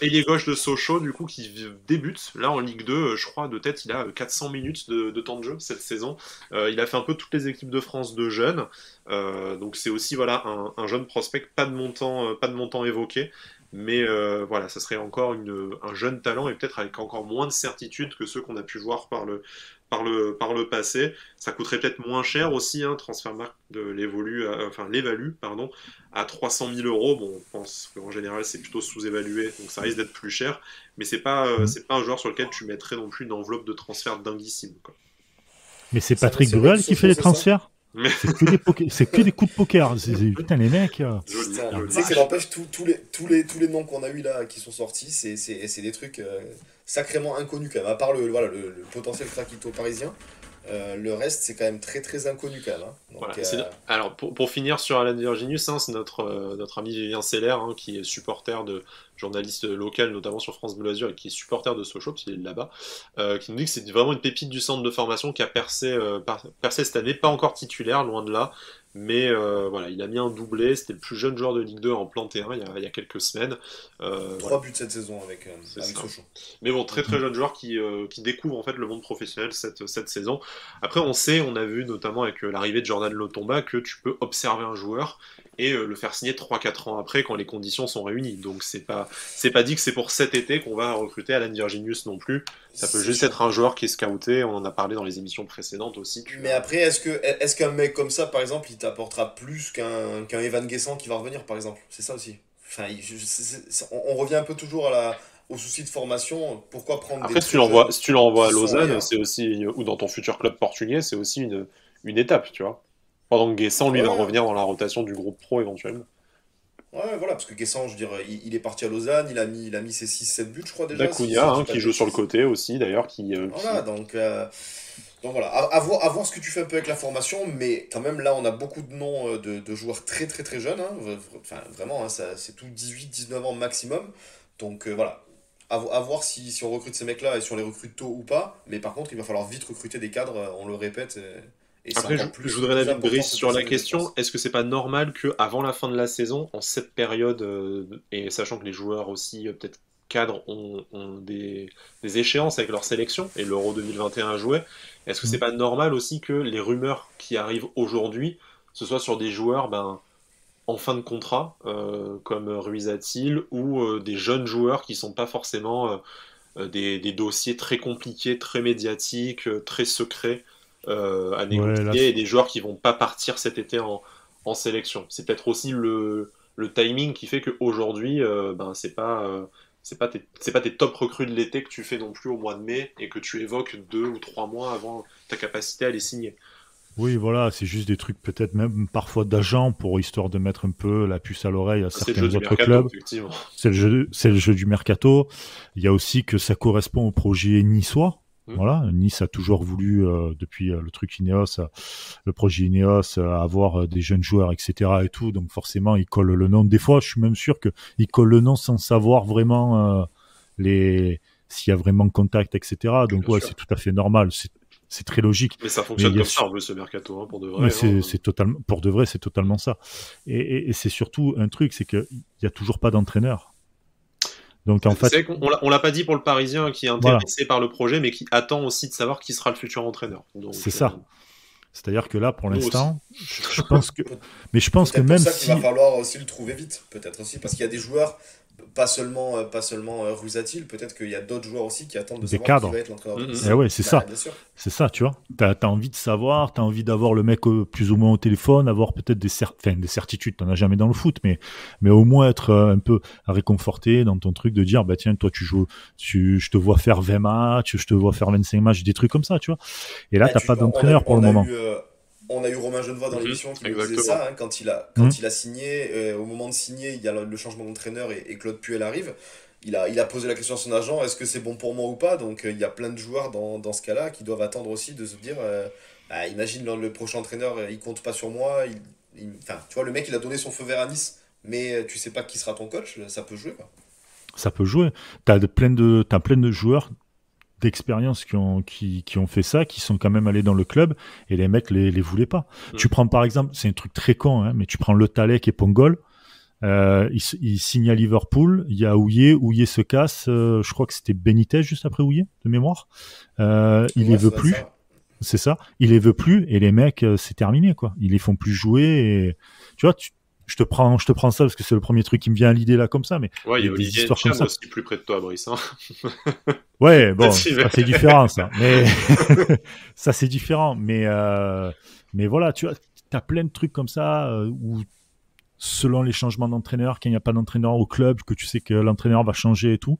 Ailier gauche de Sochaux, du coup, qui débute là en Ligue 2. Je crois, de tête, il a 400 minutes de temps de jeu cette saison. Il a fait un peu toutes les équipes de France de jeunes. Donc, c'est aussi voilà, un jeune prospect, pas de montant évoqué. Mais voilà, ça serait encore un jeune talent et peut-être avec encore moins de certitude que ceux qu'on a pu voir par le passé. Ça coûterait peut-être moins cher aussi, hein, Transfermarkt l'évalue, pardon, à 300 000 euros. Bon, on pense qu'en général c'est plutôt sous-évalué, donc ça risque d'être plus cher, mais c'est pas un joueur sur lequel tu mettrais non plus une enveloppe de transfert dinguissime, quoi. Mais c'est C'est Patrick c'est vrai que Bruel qui fait Sochaux, les c'est ça. transferts. Mais C'est que des coups de poker. Putain, les mecs. joli, Putain, joli. tu sais que n'empêche, tous les noms qu'on a eu là qui sont sortis, c'est des trucs sacrément inconnus quand même. À part voilà, le potentiel Krakito parisien, Le reste, c'est quand même très très inconnu quand même, hein. Voilà. Donc, Alors, pour finir sur Alan Virginius, hein, c'est notre ami Vivien Seller, hein, qui est supporter de journaliste local, notamment sur France Bleu Azur, et qui est supporter de Sochaux, parce qu'il est là-bas, qui nous dit que c'est vraiment une pépite du centre de formation qui a percé cette année, pas encore titulaire, loin de là, mais voilà, il a mis un doublé, c'était le plus jeune joueur de Ligue 2 à en planter un il y a quelques semaines. Voilà, 3 buts cette saison avec, c'est avec ça. Sochaux. Mais bon, très très jeune joueur qui découvre en fait le monde professionnel cette saison. Après, on a vu notamment avec l'arrivée de Jordan Lotomba que tu peux observer un joueur et le faire signer 3-4 ans après quand les conditions sont réunies. Donc c'est pas dit que c'est pour cet été qu'on va recruter Alan Virginius non plus. Ça peut C'est juste sûr. être un joueur qui est scouté, on en a parlé dans les émissions précédentes aussi. Mais après, est-ce qu'un mec comme ça, par exemple, il t'apportera plus qu'un Evan Guessant qui va revenir, par exemple? C'est ça aussi. Enfin, on revient un peu toujours au souci de formation. Pourquoi prendre des Après, très jeunes si tu l'envoies à qui sont Lausanne, ailleurs? c'est aussi, ou dans ton futur club portugais, c'est aussi une étape, tu vois. Pendant que Guessant, lui, va Ouais, revenir dans la rotation du groupe pro éventuellement. ouais, voilà, parce que Guessant, je veux dire, il est parti à Lausanne, il a mis ses 6-7 buts, je crois déjà, Dacunia, si je dis hein, pas qui de joue sur le bêtises. côté aussi, d'ailleurs, Voilà, donc voilà, à voir ce que tu fais un peu avec la formation, mais quand même là on a beaucoup de noms de joueurs très très très jeunes, hein, enfin vraiment, hein, c'est tout 18-19 ans maximum, donc voilà, à voir si on recrute ces mecs-là et si on les recrute tôt ou pas, mais par contre il va falloir vite recruter des cadres, on le répète, et c'est Après, encore je plus, voudrais plus l'avis de important Brice cette sur la saison je question. pense. Est-ce que c'est pas normal que avant la fin de la saison, en cette période, et sachant que les joueurs aussi, peut-être cadres, ont des échéances avec leur sélection, et l'Euro 2021 à jouer, est-ce que c'est Mm. pas normal aussi que les rumeurs qui arrivent aujourd'hui, ce soit sur des joueurs en fin de contrat, comme Ruiz-Atil, ou des jeunes joueurs qui sont pas forcément des dossiers très compliqués, très médiatiques, très secrets à Ouais, là, négocier et des joueurs qui vont pas partir cet été en sélection. C'est peut-être aussi le timing qui fait qu'aujourd'hui, c'est pas tes top recrues de l'été que tu fais non plus au mois de mai et que tu évoques 2 ou 3 mois avant ta capacité à les signer. oui, voilà, c'est juste des trucs peut-être même parfois d'agents pour histoire de mettre un peu la puce à l'oreille à C'est le jeu certains du autres mercato, clubs. effectivement. C'est le jeu du mercato. Il y a aussi que ça correspond au projet niçois. Hmm. Voilà, Nice a toujours voulu, depuis le truc Ineos, le projet Ineos, avoir des jeunes joueurs, etc. et tout. Donc forcément, ils collent le nom. Des fois, je suis même sûr qu'ils collent le nom sans savoir vraiment les s'il y a vraiment contact, etc. Donc Bien ouais, sûr. c'est tout à fait normal. C'est très logique. Mais ça Mais fonctionne il y a comme ça un peu ce mercato, hein, pour de mais vrai. Hein. c'est totalement, pour de vrai, c'est totalement ça. Et c'est surtout un truc, c'est qu'il n'y a toujours pas d'entraîneur. Donc en fait, C'est vrai qu'on l'a pas dit pour le Parisien qui est voilà, intéressé par le projet, mais qui attend aussi de savoir qui sera le futur entraîneur. c'est Donc, ça. C'est-à-dire que là, pour nous aussi. l'instant, je pense que, mais je pense que Peut-être pour même ça qu'il va si, falloir aussi le trouver vite, peut-être aussi, parce qu'il y a des joueurs, pas seulement Rusatil, peut-être qu'il y a d'autres joueurs aussi qui attendent de des savoir qui va cadres, être l'entraîneur de eh Nice. ouais, c'est Bah, ça. bien sûr. C'est ça, tu vois. T'as envie de savoir, t'as envie d'avoir le mec plus ou moins au téléphone, avoir peut-être des certitudes, t'en as jamais dans le foot, mais au moins être un peu réconforté dans ton truc de dire, bah tiens, toi je te vois faire 20 matchs, je te vois faire 25 matchs, des trucs comme ça, tu vois. Et là, Bah, t'as pas on a eu, d'entraîneur pour on le a moment. eu, euh, on a eu Romain Genevoix dans Mhm, l'émission qui nous disait exactement. ça, hein, quand il a, Hum, quand il a signé, au moment de signer, il y a le changement d'entraîneur et Claude Puel arrive. Il a posé la question à son agent, est-ce que c'est bon pour moi ou pas? Donc il y a plein de joueurs dans ce cas-là qui doivent attendre aussi de se dire, bah, imagine le prochain entraîneur, il compte pas sur moi. Enfin, tu vois, le mec il a donné son feu vert à Nice, mais tu sais pas qui sera ton coach, ça peut jouer quoi. Ça peut jouer. T'as plein de joueurs d'expérience qui ont fait ça, qui sont quand même allés dans le club et les mecs les voulaient pas. Mhm. Tu prends par exemple, c'est un truc très con, hein, mais tu prends Le Talec et Pongol, ils signent à Liverpool, il y a Houillet se casse, je crois que c'était Benitez juste après Houillet, de mémoire. Il les Ouais, ça veut doit être plus, ça. c'est ça, il les veut plus et les mecs, c'est terminé quoi. Ils les font plus jouer et tu vois, je te prends ça parce que c'est le premier truc qui me vient à l'idée là comme ça, mais Ouais, il y a des Olivier histoires comme Ncham ça. aussi plus près de toi, Brice. Hein. Ouais, bon, Si, mais- ça c'est différent, ça. Mais ça c'est différent. Mais voilà, tu vois, t'as plein de trucs comme ça où selon les changements d'entraîneur, quand il n'y a pas d'entraîneur au club, que tu sais que l'entraîneur va changer et tout,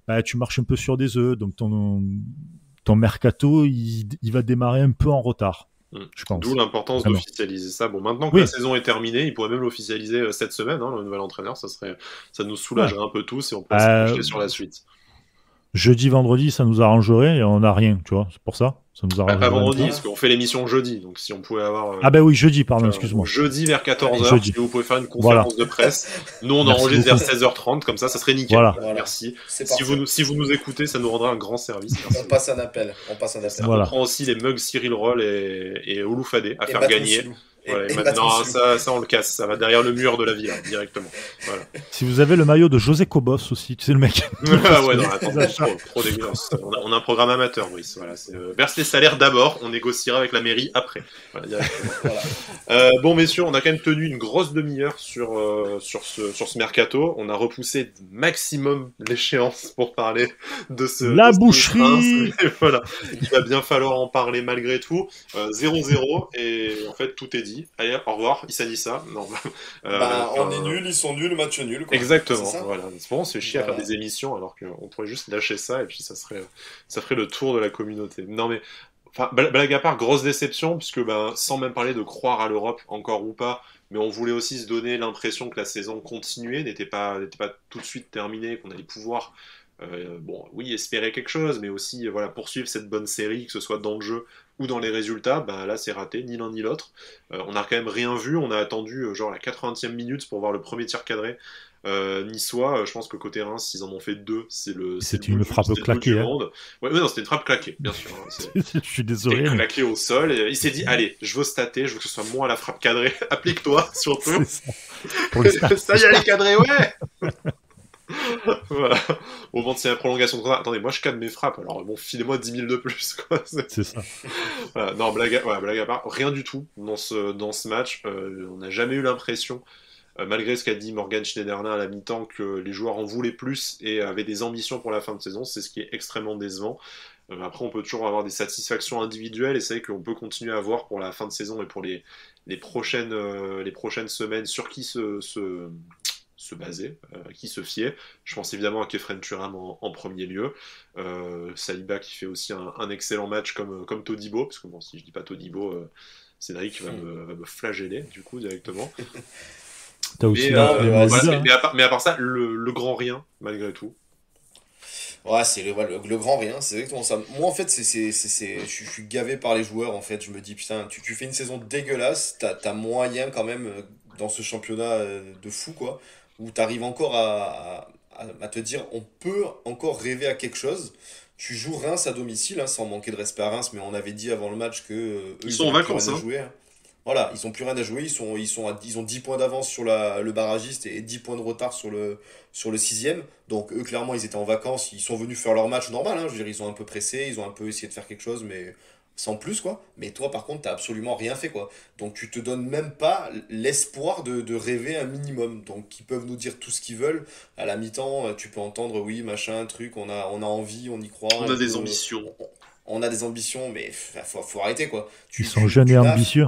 bah, tu marches un peu sur des œufs. Donc ton mercato, il va démarrer un peu en retard, je D'où pense. l'importance Vraiment. d'officialiser ça. Bon, maintenant que la Oui. saison est terminée, il pourrait même l'officialiser cette semaine, hein, le nouvel entraîneur. Ça nous Ouais. soulagerait un peu tous et on pourrait se projeter sur la suite. Jeudi, vendredi, ça nous arrangerait et on n'a rien, tu vois, c'est pour ça. Ça nous Pas arrangerait vendredi, bien. parce qu'on fait l'émission jeudi, donc si on pouvait avoir... Ah ben oui, jeudi, pardon, excuse-moi. Jeudi vers 14h, Jeudi. si vous pouvez faire une conférence de presse. Nous, on Merci enregistre vers beaucoup. 16h30, comme ça serait nickel. Voilà. Merci. C'est Si parfait. vous nous écoutez, ça nous rendra un grand service. Merci. On passe un appel. Voilà. On prend aussi les mugs Cyril Roll et Ouloufadé à Et faire Matt gagner. Roussilou. Voilà, et Matt maintenant, Roussilou. ça, on le casse. Ça va derrière le mur de la ville, directement. Voilà. Si vous avez le maillot de José Cobos aussi, tu sais le mec. Ah ouais, non, attends, trop dégueulasse. On a un programme amateur, Brice. Voilà, verse les salaires d'abord, on négociera avec la mairie après. Voilà, directement. Voilà. Bon, messieurs, on a quand même tenu une grosse demi-heure sur ce mercato. On a repoussé maximum l'échéance pour parler de ce... La de ce boucherie. et voilà, il va bien falloir en parler malgré tout. 0-0, et en fait, tout est dit. Allez, au revoir, Issa Nissa. Non, On est nuls, ils sont nuls, match nul. Quoi. Exactement, C'est ça voilà. C'est bon, on se fait chier à faire des émissions alors qu'on pourrait juste lâcher ça et puis ça ferait le tour de la communauté. Non mais, enfin, blague à part, grosse déception, puisque sans même parler de croire à l'Europe, encore ou pas, mais on voulait aussi se donner l'impression que la saison continuait, n'était pas tout de suite terminée, qu'on allait pouvoir, oui, espérer quelque chose, mais aussi voilà, poursuivre cette bonne série, que ce soit dans le jeu ou dans les résultats. Là c'est raté, ni l'un ni l'autre. On n'a quand même rien vu, on a attendu genre la 80e minute pour voir le premier tir cadré niçois. Je pense que côté Reims, ils en ont fait 2. C'était une frappe claquée. Hein. Ouais, non, c'était une frappe claquée, bien sûr. Hein, je suis désolé. Claqué au sol. Et il s'est dit, allez, je veux stater, je veux que ce soit moi la frappe cadrée. Applique-toi, surtout. Ça y est, elle est cadrée, ouais. Voilà. Au moment de la prolongation de contrat, attendez, moi je cadre mes frappes, alors bon, filez-moi 10 000 de plus, quoi. C'est ça. Voilà. Non, blague à part, rien du tout dans ce match. On n'a jamais eu l'impression, malgré ce qu'a dit Morgan Schneiderlin à la mi-temps, que les joueurs en voulaient plus et avaient des ambitions pour la fin de saison. C'est ce qui est extrêmement décevant. Après, on peut toujours avoir des satisfactions individuelles, et c'est vrai qu'on peut continuer à voir pour la fin de saison et pour les prochaines semaines sur qui se baser, qui se fiait. Je pense évidemment à Kefren Turam en premier lieu. Saliba qui fait aussi un excellent match comme Todibo, parce que bon, si je dis pas Todibo, Cédric va me flageller du coup directement. T'as aussi mais à part ça, le grand rien, malgré tout. Ouais, c'est le grand rien, c'est exactement ça. Moi, en fait, je suis gavé par les joueurs, en fait. Je me dis, putain, tu fais une saison dégueulasse, t'as moyen quand même, dans ce championnat de fou, quoi, où t'arrives encore à te dire, on peut encore rêver à quelque chose. Tu joues Reims à domicile, hein, sans manquer de respect à Reims, mais on avait dit avant le match que ils sont en vacances, plus rien à jouer, hein. Voilà, ils ont plus rien à jouer, ils ont 10 points d'avance sur le barragiste et 10 points de retard sur le sixième. Donc eux, clairement, ils étaient en vacances, ils sont venus faire leur match normal, hein. Je veux dire, ils ont un peu pressé, ils ont un peu essayé de faire quelque chose, mais sans plus, quoi. Mais toi, par contre, t'as absolument rien fait, quoi. Donc tu te donnes même pas l'espoir de rêver un minimum. Donc ils peuvent nous dire tout ce qu'ils veulent. À la mi-temps, tu peux entendre, oui, machin, truc, on a envie, on y croit. On a des ambitions. On a des ambitions, mais faut arrêter, quoi. Ils sont jeunes et ambitieux.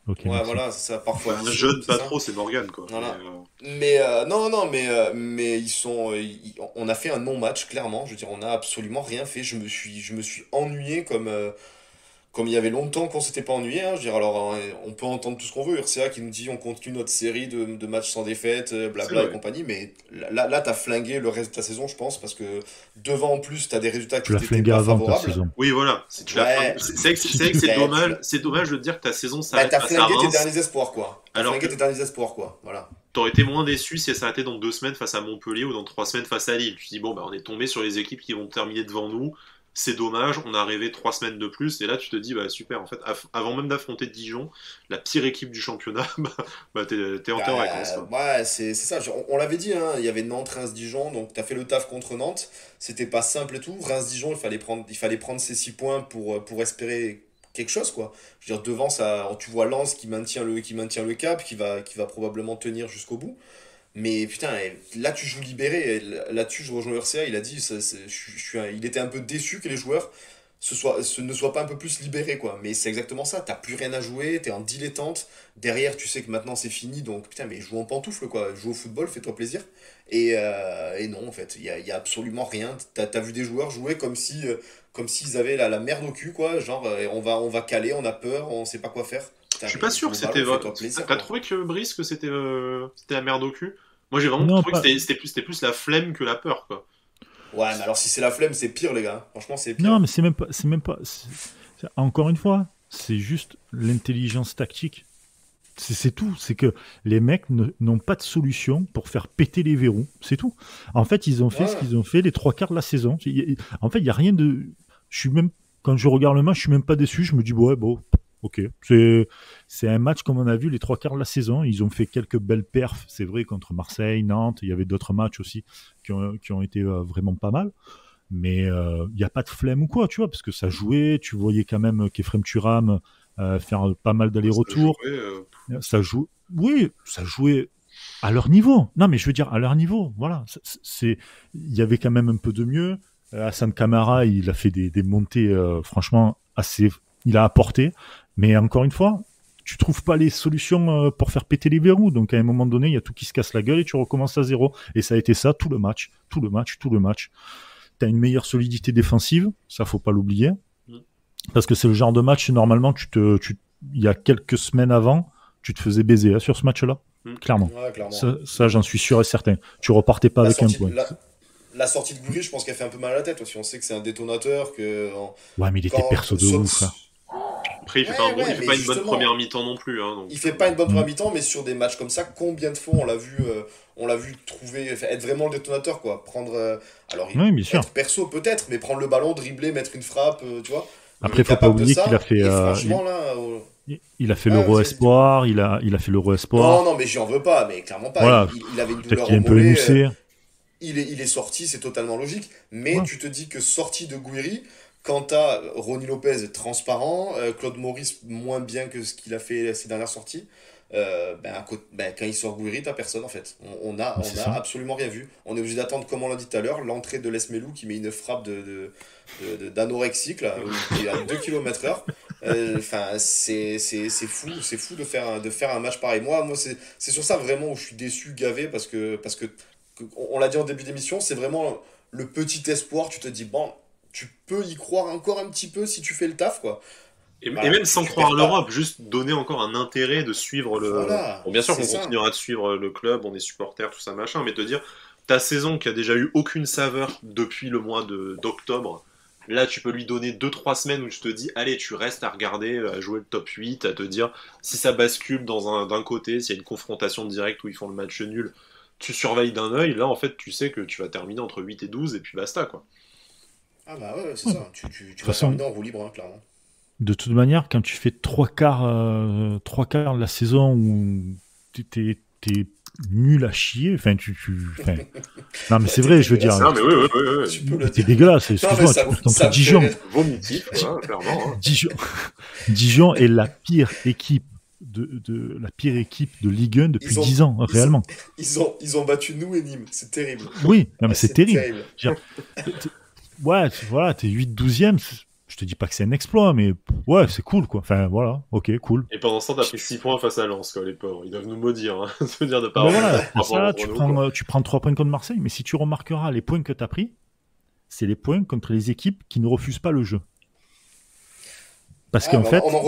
Okay, ouais, merci. Voilà, ça parfois. Un jeune, pas trop, c'est Morgan, quoi. Voilà. Mais ils sont. On a fait un non-match, clairement. Je veux dire, on a absolument rien fait. Je me suis ennuyé comme il y avait longtemps qu'on s'était pas ennuyé. Hein. Je veux dire, alors, on peut entendre tout ce qu'on veut. RCA qui nous dit on continue notre série de matchs sans défaite, blabla et compagnie. Mais là t'as flingué le reste de ta saison, je pense, parce que devant, en plus, t'as des résultats qui t'étaient pas favorables. Oui, voilà. C'est vrai que c'est dommage. C'est dommage de dire que ta saison s'arrête. T'as flingué tes derniers espoirs, quoi. Tes derniers espoirs, quoi. Voilà. T'aurais été moins déçu si elle s'arrêtait dans 2 semaines face à Montpellier ou dans 3 semaines face à Lille. Tu te dis, bon, on est tombé sur les équipes qui vont terminer devant nous. C'est dommage, on a rêvé 3 semaines de plus, et là tu te dis, super, en fait, avant même d'affronter Dijon, la pire équipe du championnat, t'es en vacances. Ouais, c'est ça, on l'avait dit, hein, il y avait Nantes, Reims, Dijon, donc t'as fait le taf contre Nantes, c'était pas simple et tout. Reims, Dijon, il fallait prendre ces 6 points pour espérer quelque chose, quoi. Je veux dire, devant, ça, tu vois Lens qui maintient le cap, qui va probablement tenir jusqu'au bout. Mais putain, là tu joues libéré. Là-dessus, je rejoins RCA. Il a dit, il était un peu déçu que les joueurs ne soient pas un peu plus libérés, quoi. Mais c'est exactement ça. T'as plus rien à jouer, t'es en dilettante. Derrière, tu sais que maintenant c'est fini. Donc putain, mais joue en pantoufle, quoi. Joue au football, fais-toi plaisir. Et non, en fait, il y a absolument rien. T'as vu des joueurs jouer comme s'ils avaient la merde au cul, quoi. Genre, on va caler, on a peur, on sait pas quoi faire. Je suis pas sûr que c'était vrai. T'as trouvé que Brice, que c'était la merde au cul? Moi j'ai vraiment trouvé que c'était plus la flemme que la peur, quoi. Ouais, mais alors si c'est la flemme, c'est pire, les gars. Franchement, c'est pire. Non, mais c'est même pas. Encore une fois, c'est juste l'intelligence tactique. C'est tout. C'est que les mecs n'ont pas de solution pour faire péter les verrous. C'est tout. En fait, ils ont fait ce qu'ils ont fait les 3 quarts de la saison. En fait, il n'y a rien de. Quand je regarde le match, je suis même pas déçu. Je me dis, ouais, bon, ok. C'est un match comme on a vu les 3 quarts de la saison. Ils ont fait quelques belles perfs, c'est vrai, contre Marseille, Nantes. Il y avait d'autres matchs aussi qui ont été vraiment pas mal. Mais il n'y a pas de flemme ou quoi, tu vois, parce que ça jouait. Tu voyais quand même qu'Efrem Thuram faire pas mal d'allers-retours. Ça joue. Oui, ça jouait à leur niveau. Non, mais je veux dire, à leur niveau. Voilà. Il y avait quand même un peu de mieux. Hassan Kamara, il a fait des montées, franchement, assez. Il a apporté. Mais encore une fois, tu trouves pas les solutions pour faire péter les verrous. Donc, à un moment donné, il y a tout qui se casse la gueule et tu recommences à zéro. Et ça a été ça tout le match. Tout le match. Tu as une meilleure solidité défensive. Ça, faut pas l'oublier. Parce que c'est le genre de match, normalement, il y a quelques semaines avant, tu te faisais baiser sur ce match-là. Clairement. Ouais, clairement. Ça, j'en suis sûr et certain. Tu repartais pas avec un point. La sortie de Gouiri, je pense qu'elle fait un peu mal à la tête aussi. On sait que c'est un détonateur. Ouais, mais il était perso de ouf. Après, il fait pas une bonne première mi-temps non plus. Hein, donc... Il fait pas une bonne première mi-temps, mais sur des matchs comme ça, combien de fois on l'a vu être vraiment le détonateur, quoi. Oui, bien sûr. Être perso peut-être, mais prendre le ballon, dribbler, mettre une frappe, tu vois. Après, faut pas oublier qu'il a fait. Franchement, il a fait l'Euro Espoir, il a fait l'Euro Espoir. Non, mais j'y en veux pas, mais clairement pas. Voilà. Il avait une Peut-être douleur qu'il est un au peu mollet. émoussé. Il est sorti, c'est totalement logique. Mais tu te dis que sorti de Gouiri, quand t'as Ronny Lopez transparent, Claude Maurice moins bien que ce qu'il a fait ces dernières sorties, quand il sort Gouiri, t'as personne en fait. On a absolument rien vu. On est obligé d'attendre, comme on l'a dit tout à l'heure, l'entrée de Lesmelou qui met une frappe d'anorexique là, qui est à 2 km/h. Enfin, c'est fou de faire un match pareil. Moi c'est sur ça vraiment où je suis déçu, gavé, parce que on l'a dit en début d'émission, c'est vraiment le petit espoir. Tu te dis, bon, tu peux y croire encore un petit peu si tu fais le taf, quoi. Et même sans croire à l'Europe, juste donner encore un intérêt de suivre le... Voilà, bon, bien sûr qu'on continuera de suivre le club, on est supporters, tout ça, machin, mais te dire, ta saison qui a déjà eu aucune saveur depuis le mois d'octobre, là tu peux lui donner 2-3 semaines où je te dis, allez, tu restes à regarder, à jouer le top 8, à te dire, si ça bascule d'un côté, s'il y a une confrontation directe où ils font le match nul, tu surveilles d'un œil, là en fait tu sais que tu vas terminer entre 8 et 12 et puis basta, quoi. Ah bah ouais, c'est ça, tu vas terminer en roue libre, hein, clairement. De toute manière, quand tu fais 3 quarts de la saison où t'es nul à chier, enfin non mais c'est vrai, je veux dire. Non mais oui. T'es dégueulasse, excuse-moi, tu contre Dijon. Vomitif, clairement. Dijon est la pire équipe la pire équipe de Ligue 1 depuis 10 ans, réellement. Ils ont battu nous et Nîmes, c'est terrible. Oui, non, mais c'est terrible. Ouais, voilà, t'es 8-12e. Je te dis pas que c'est un exploit, mais ouais, c'est cool, quoi. Enfin, voilà, ok, cool. Et pendant ce temps, t'as pris 6 points face à Lens, quoi, les pauvres. Ils doivent nous maudire, hein. Se dire de pas voilà, tu prends 3 points contre Marseille, mais si tu remarqueras les points que t'as pris, c'est les points contre les équipes qui ne refusent pas le jeu. Parce qu'en fait... on en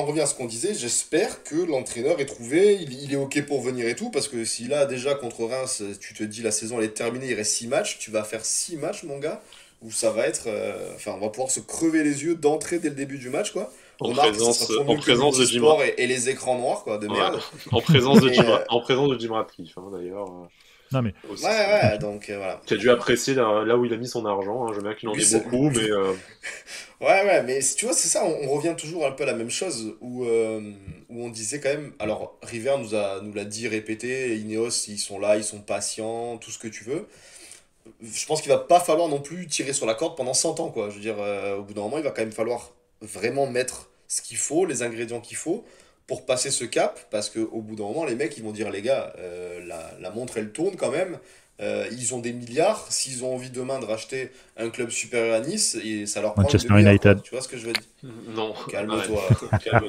revient à ce qu'on disait. J'espère que l'entraîneur est trouvé, il est ok pour venir et tout, parce que si là, déjà, contre Reims, tu te dis la saison elle est terminée, il reste 6 matchs, tu vas faire 6 matchs, mon gars, où ça va être... on va pouvoir se crever les yeux d'entrée dès le début du match, quoi. En présence de Jim Ratcliffe et les écrans noirs, quoi, de merde. En présence de Jim Ratcliffe, hein, d'ailleurs. Non mais... Ouais, donc voilà. Qui a dû apprécier là où il a mis son argent, hein. Je veux bien qu'il en ait beaucoup, mais... Ouais, mais tu vois, c'est ça, on revient toujours un peu à la même chose, où on disait quand même... Alors, River nous l'a dit, répété, Ineos, ils sont là, ils sont patients, tout ce que tu veux. Je pense qu'il va pas falloir non plus tirer sur la corde pendant 100 ans, quoi. Je veux dire, au bout d'un moment, il va quand même falloir vraiment mettre ce qu'il faut, les ingrédients qu'il faut, pour passer ce cap, parce qu'au bout d'un moment, les mecs, ils vont dire, les gars, la montre, elle tourne quand même, ils ont des milliards, s'ils ont envie demain de racheter un club supérieur à Nice, et ça leur prend Manchester United. Tu vois ce que je veux dire? Non. Calme-toi.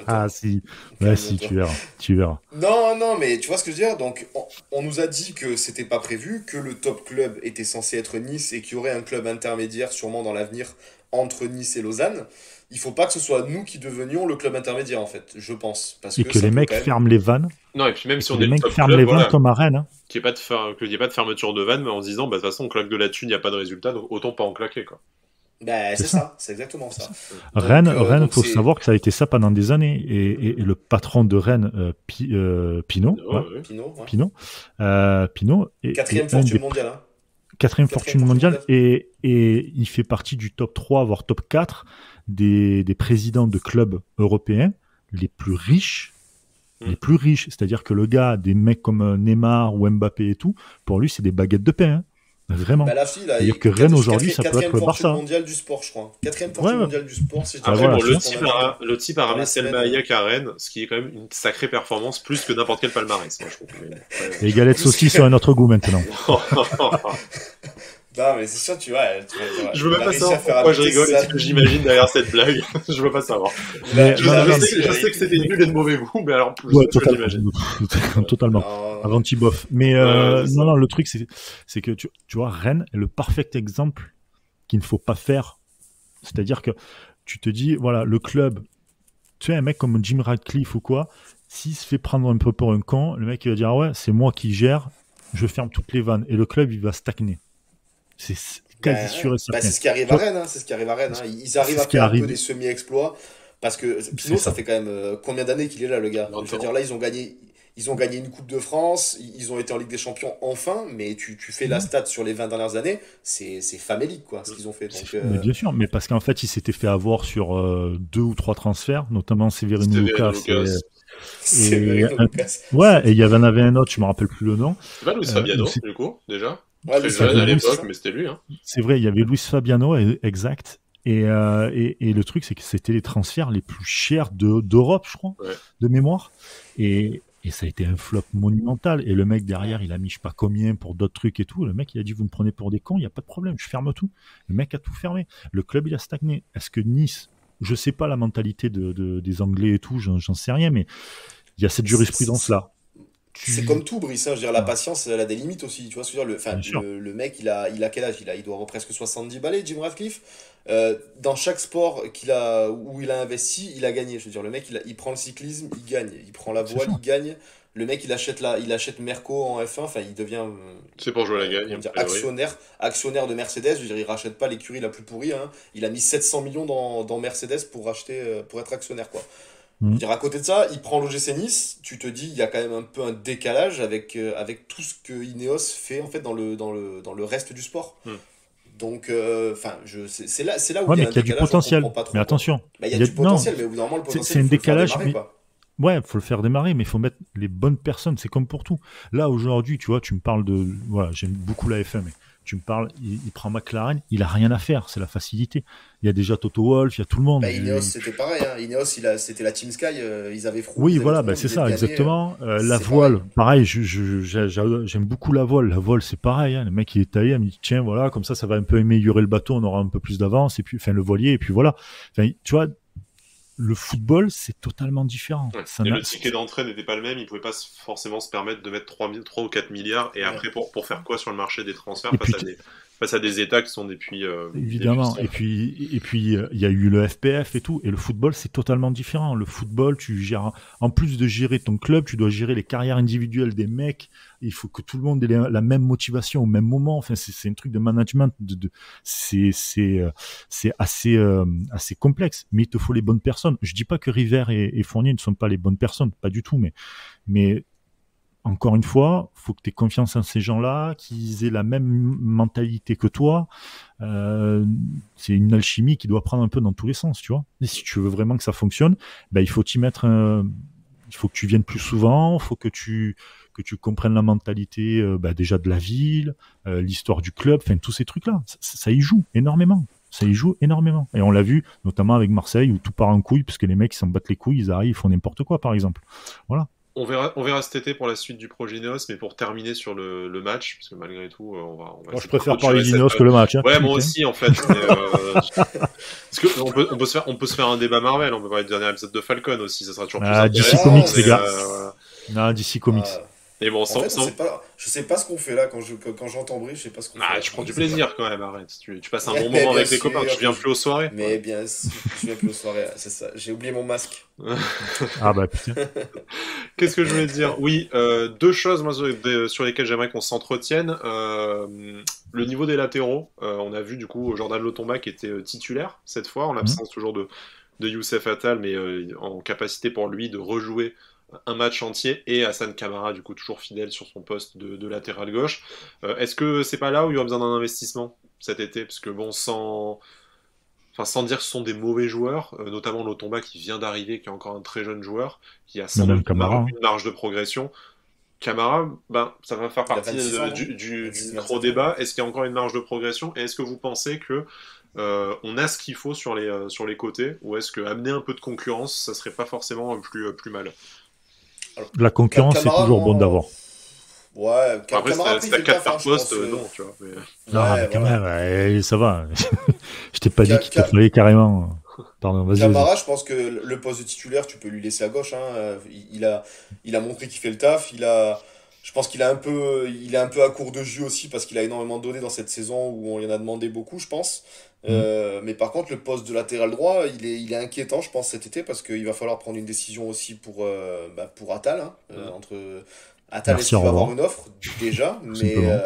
Ah si, ouais, si, tu verras. Non, mais tu vois ce que je veux dire? Donc, on nous a dit que c'était pas prévu, que le top club était censé être Nice, et qu'il y aurait un club intermédiaire sûrement dans l'avenir entre Nice et Lausanne. Il faut pas que ce soit nous qui devenions le club intermédiaire, en fait, je pense. Parce et que les mecs ferment les vannes. Non, et puis même si on est le top ferment club, les vannes comme à Rennes. Hein. Qu'il n'y ait pas de fermeture de vannes, mais en se disant, de toute façon, on claque de la thune, il n'y a pas de résultat, donc autant pas en claquer, quoi. Ben, c'est ça, c'est exactement ça. Rennes, donc faut savoir que ça a été ça pendant des années. Et le patron de Rennes, Pinot, Pinot quatrième fortune mondiale. Hein. Quatrième fortune mondiale. Et il fait partie du top 3, voire top 4 des présidents de clubs européens les plus riches. Les plus riches. C'est-à-dire que le gars, des mecs comme Neymar ou Mbappé et tout, pour lui, c'est des baguettes de pain. Hein. Vraiment. Bah, la fille, là, c'est-à-dire que Rennes aujourd'hui, ça peut être le Barça. Mondial du sport, je crois. Quatrième fortune mondiale du sport. Si après, bon, le type a ramené Selma Hayek à Rennes, ce qui est quand même une sacrée performance, plus que n'importe quel palmarès. Moi, je trouve. Les galettes saucisses sont à notre goût maintenant. Non, mais c'est sûr, tu vois. Je veux même pas savoir pourquoi je rigole et ce que j'imagine derrière cette blague. Je veux pas savoir. Je sais que c'était nul et de mauvais goût, mais alors plus j'imagine. Totalement. Avant Tiboff. Mais non, le truc, c'est que tu vois, Rennes est le parfait exemple qu'il ne faut pas faire. C'est-à-dire que tu te dis, voilà, le club, tu sais, un mec comme Jim Ratcliffe ou quoi, s'il se fait prendre un peu pour un con, le mec il va dire, ouais, c'est moi qui gère, je ferme toutes les vannes. Et le club, il va stagner. C'est quasi sûr et certain. C'est ce qui arrive à Rennes. Ils arrivent à faire un peu des semi-exploits. Parce que Pinot, ça fait quand même combien d'années qu'il est là, le gars. Je veux dire, là, ils ont gagné une Coupe de France. Ils ont été en Ligue des Champions enfin. Mais tu fais la stat sur les 20 dernières années. C'est famélique, quoi, ce qu'ils ont fait. Donc, mais bien sûr, mais parce qu'en fait, ils s'étaient fait avoir sur 2 ou 3 transferts, notamment Severino Lucas. Ouais, et il y en avait un autre, je me rappelle plus le nom. C'est pas Luis Fabiano, du coup, déjà. Ouais, très jeune à l'époque, mais c'était lui. Hein. C'est vrai, il y avait Luis Fabiano, exact. Et le truc, c'est que c'était les transferts les plus chers d'Europe, je crois, de mémoire. Et ça a été un flop monumental. Et le mec derrière, il a mis je sais pas combien pour d'autres trucs et tout. Le mec, il a dit, vous me prenez pour des cons, il n'y a pas de problème, je ferme tout. Le mec a tout fermé. Le club, il a stagné. Est-ce que Nice, je sais pas la mentalité des Anglais et tout, j'en sais rien, mais il y a cette jurisprudence-là. C'est comme tout, Brice. Hein, je veux dire, la patience, elle a des limites aussi. Tu vois ce que je veux dire, le mec, il a quel âge? Il doit avoir presque 70 balais, Jim Ratcliffe. Dans chaque sport où il a investi, il a gagné. Je veux dire, le mec, il prend le cyclisme, il gagne. Il prend la voile, il gagne. Le mec, il achète Merco en F1. Enfin, il devient. C'est pour jouer à la gagne. Actionnaire de Mercedes. Je veux dire, il rachète pas l'écurie la plus pourrie. Hein. Il a mis 700 millions dans Mercedes pour être actionnaire, quoi. Dire, à côté de ça, il prend l'OGC Nice, tu te dis il y a quand même un peu un décalage avec tout ce que Ineos fait en fait dans le reste du sport. Donc c'est là où il y a un décalage. Du potentiel. Mais attention, il y a du potentiel, mais au bout d'un moment le potentiel c'est un décalage. Ouais, faut le faire démarrer, mais il faut mettre les bonnes personnes. C'est comme pour tout. Là aujourd'hui, tu vois, tu me parles de j'aime beaucoup la F1, mais tu me parles, il prend McLaren, il a rien à faire, c'est la facilité. Il y a déjà Toto Wolff, il y a tout le monde. Ineos, c'était pareil. Hein. Ineos, c'était la Team Sky, ils avaient Froome. Oui, voilà, c'est ça, exactement. La voile, pareil, j'aime beaucoup la voile. La voile, c'est pareil. Hein. Le mec, il est taillé, il me dit, tiens, voilà, comme ça va un peu améliorer le bateau, on aura un peu plus d'avance, et puis, le voilier, et puis voilà. Tu vois, le football, c'est totalement différent. Ouais. Et le ticket d'entrée n'était pas le même, il ne pouvait pas forcément se permettre de mettre 3 ou 4 milliards, et après, pour faire quoi sur le marché des transferts face à des États qui sont des puits... évidemment, et puis il y a eu le FPF et tout, et le football, c'est totalement différent. Le football, tu gères, en plus de gérer ton club, tu dois gérer les carrières individuelles des mecs, il faut que tout le monde ait la même motivation au même moment, enfin, c'est un truc de management, c'est assez complexe, mais il te faut les bonnes personnes. Je dis pas que River et Fournier ne sont pas les bonnes personnes, pas du tout, mais encore une fois, il faut que tu aies confiance en ces gens-là, qu'ils aient la même mentalité que toi. C'est une alchimie qui doit prendre un peu dans tous les sens, tu vois. Et si tu veux vraiment que ça fonctionne, il faut t'y mettre. Il faut que tu viennes plus souvent, il faut que tu comprennes la mentalité déjà de la ville, l'histoire du club, enfin tous ces trucs-là. Ça y joue énormément. Et on l'a vu, notamment avec Marseille, où tout part en couille, parce que les mecs, ils s'en battent les couilles, ils arrivent, ils font n'importe quoi, par exemple. Voilà. On verra cet été pour la suite du projet Ineos, mais pour terminer sur le match, parce que malgré tout, on va moi, je préfère parler d'Ineos que le match. Hein. Ouais, moi aussi, en fait. Parce que on peut se faire un débat Marvel, on peut parler du dernier épisode de Falcon aussi, ça sera toujours plus intéressant. DC Comics, les gars. Non, DC Comics. Et bon, En fait, je sais pas ce qu'on fait là quand j'entends Brice, je sais pas ce qu'on fait Ah, là. tu prends Je du sais pas. plaisir quand même, arrête. Tu passes un bon Mais moment bien avec les copains, sûr, tu viens plus aux soirées. mais bien sûr, je viens plus aux soirées, c'est ça. J'ai oublié mon masque. Ah bah putain. Qu'est-ce que je voulais dire? Oui, deux choses moi, sur lesquelles j'aimerais qu'on s'entretienne. Le niveau des latéraux. On a vu du coup Jordan Lotomba qui était titulaire cette fois, en Hum. l'absence toujours de Youssef Attal, mais en capacité pour lui de rejouer un match entier, et Hassan Kamara du coup toujours fidèle sur son poste de latéral gauche. Est-ce que c'est pas là où il y aura besoin d'un investissement cet été? Parce que bon, sans dire que ce sont des mauvais joueurs, notamment Lotomba qui vient d'arriver, qui est encore un très jeune joueur, qui a Mais sans même doute Camara, hein. une marge de progression. Camara, ben, ça va faire Il a partie 26 ans, non? du 26, micro 27 ans. débat. Est-ce qu'il y a encore une marge de progression? Et est-ce que vous pensez que on a ce qu'il faut sur les côtés? Ou est-ce que amener un peu de concurrence, ça serait pas forcément plus mal? Alors, La concurrence, c'est Camara, toujours bon moi. d'avoir. Ouais, Bon, après, Camara, après, si il t'as fait le 4 taf, hein, par je poste, pense. non, tu vois. Non, mais Ouais, quand voilà. même, ça va. Je t'ai pas dit Ca- qu'il te Ca- fallait carrément. Pardon, vas-y. Camara, je pense que le poste de titulaire, tu peux lui laisser à gauche, hein. Il a montré qu'il fait le taf. Je pense il est un peu à court de jus aussi parce qu'il a énormément donné dans cette saison où on lui en a demandé beaucoup, je pense. Hum. Mais par contre, le poste de latéral droit, il est inquiétant, je pense, cet été parce qu'il va falloir prendre une décision aussi pour Attal, hein. Entre Attal, est-ce Merci, au qu'il va avoir revoir. une offre déjà? Tout simplement.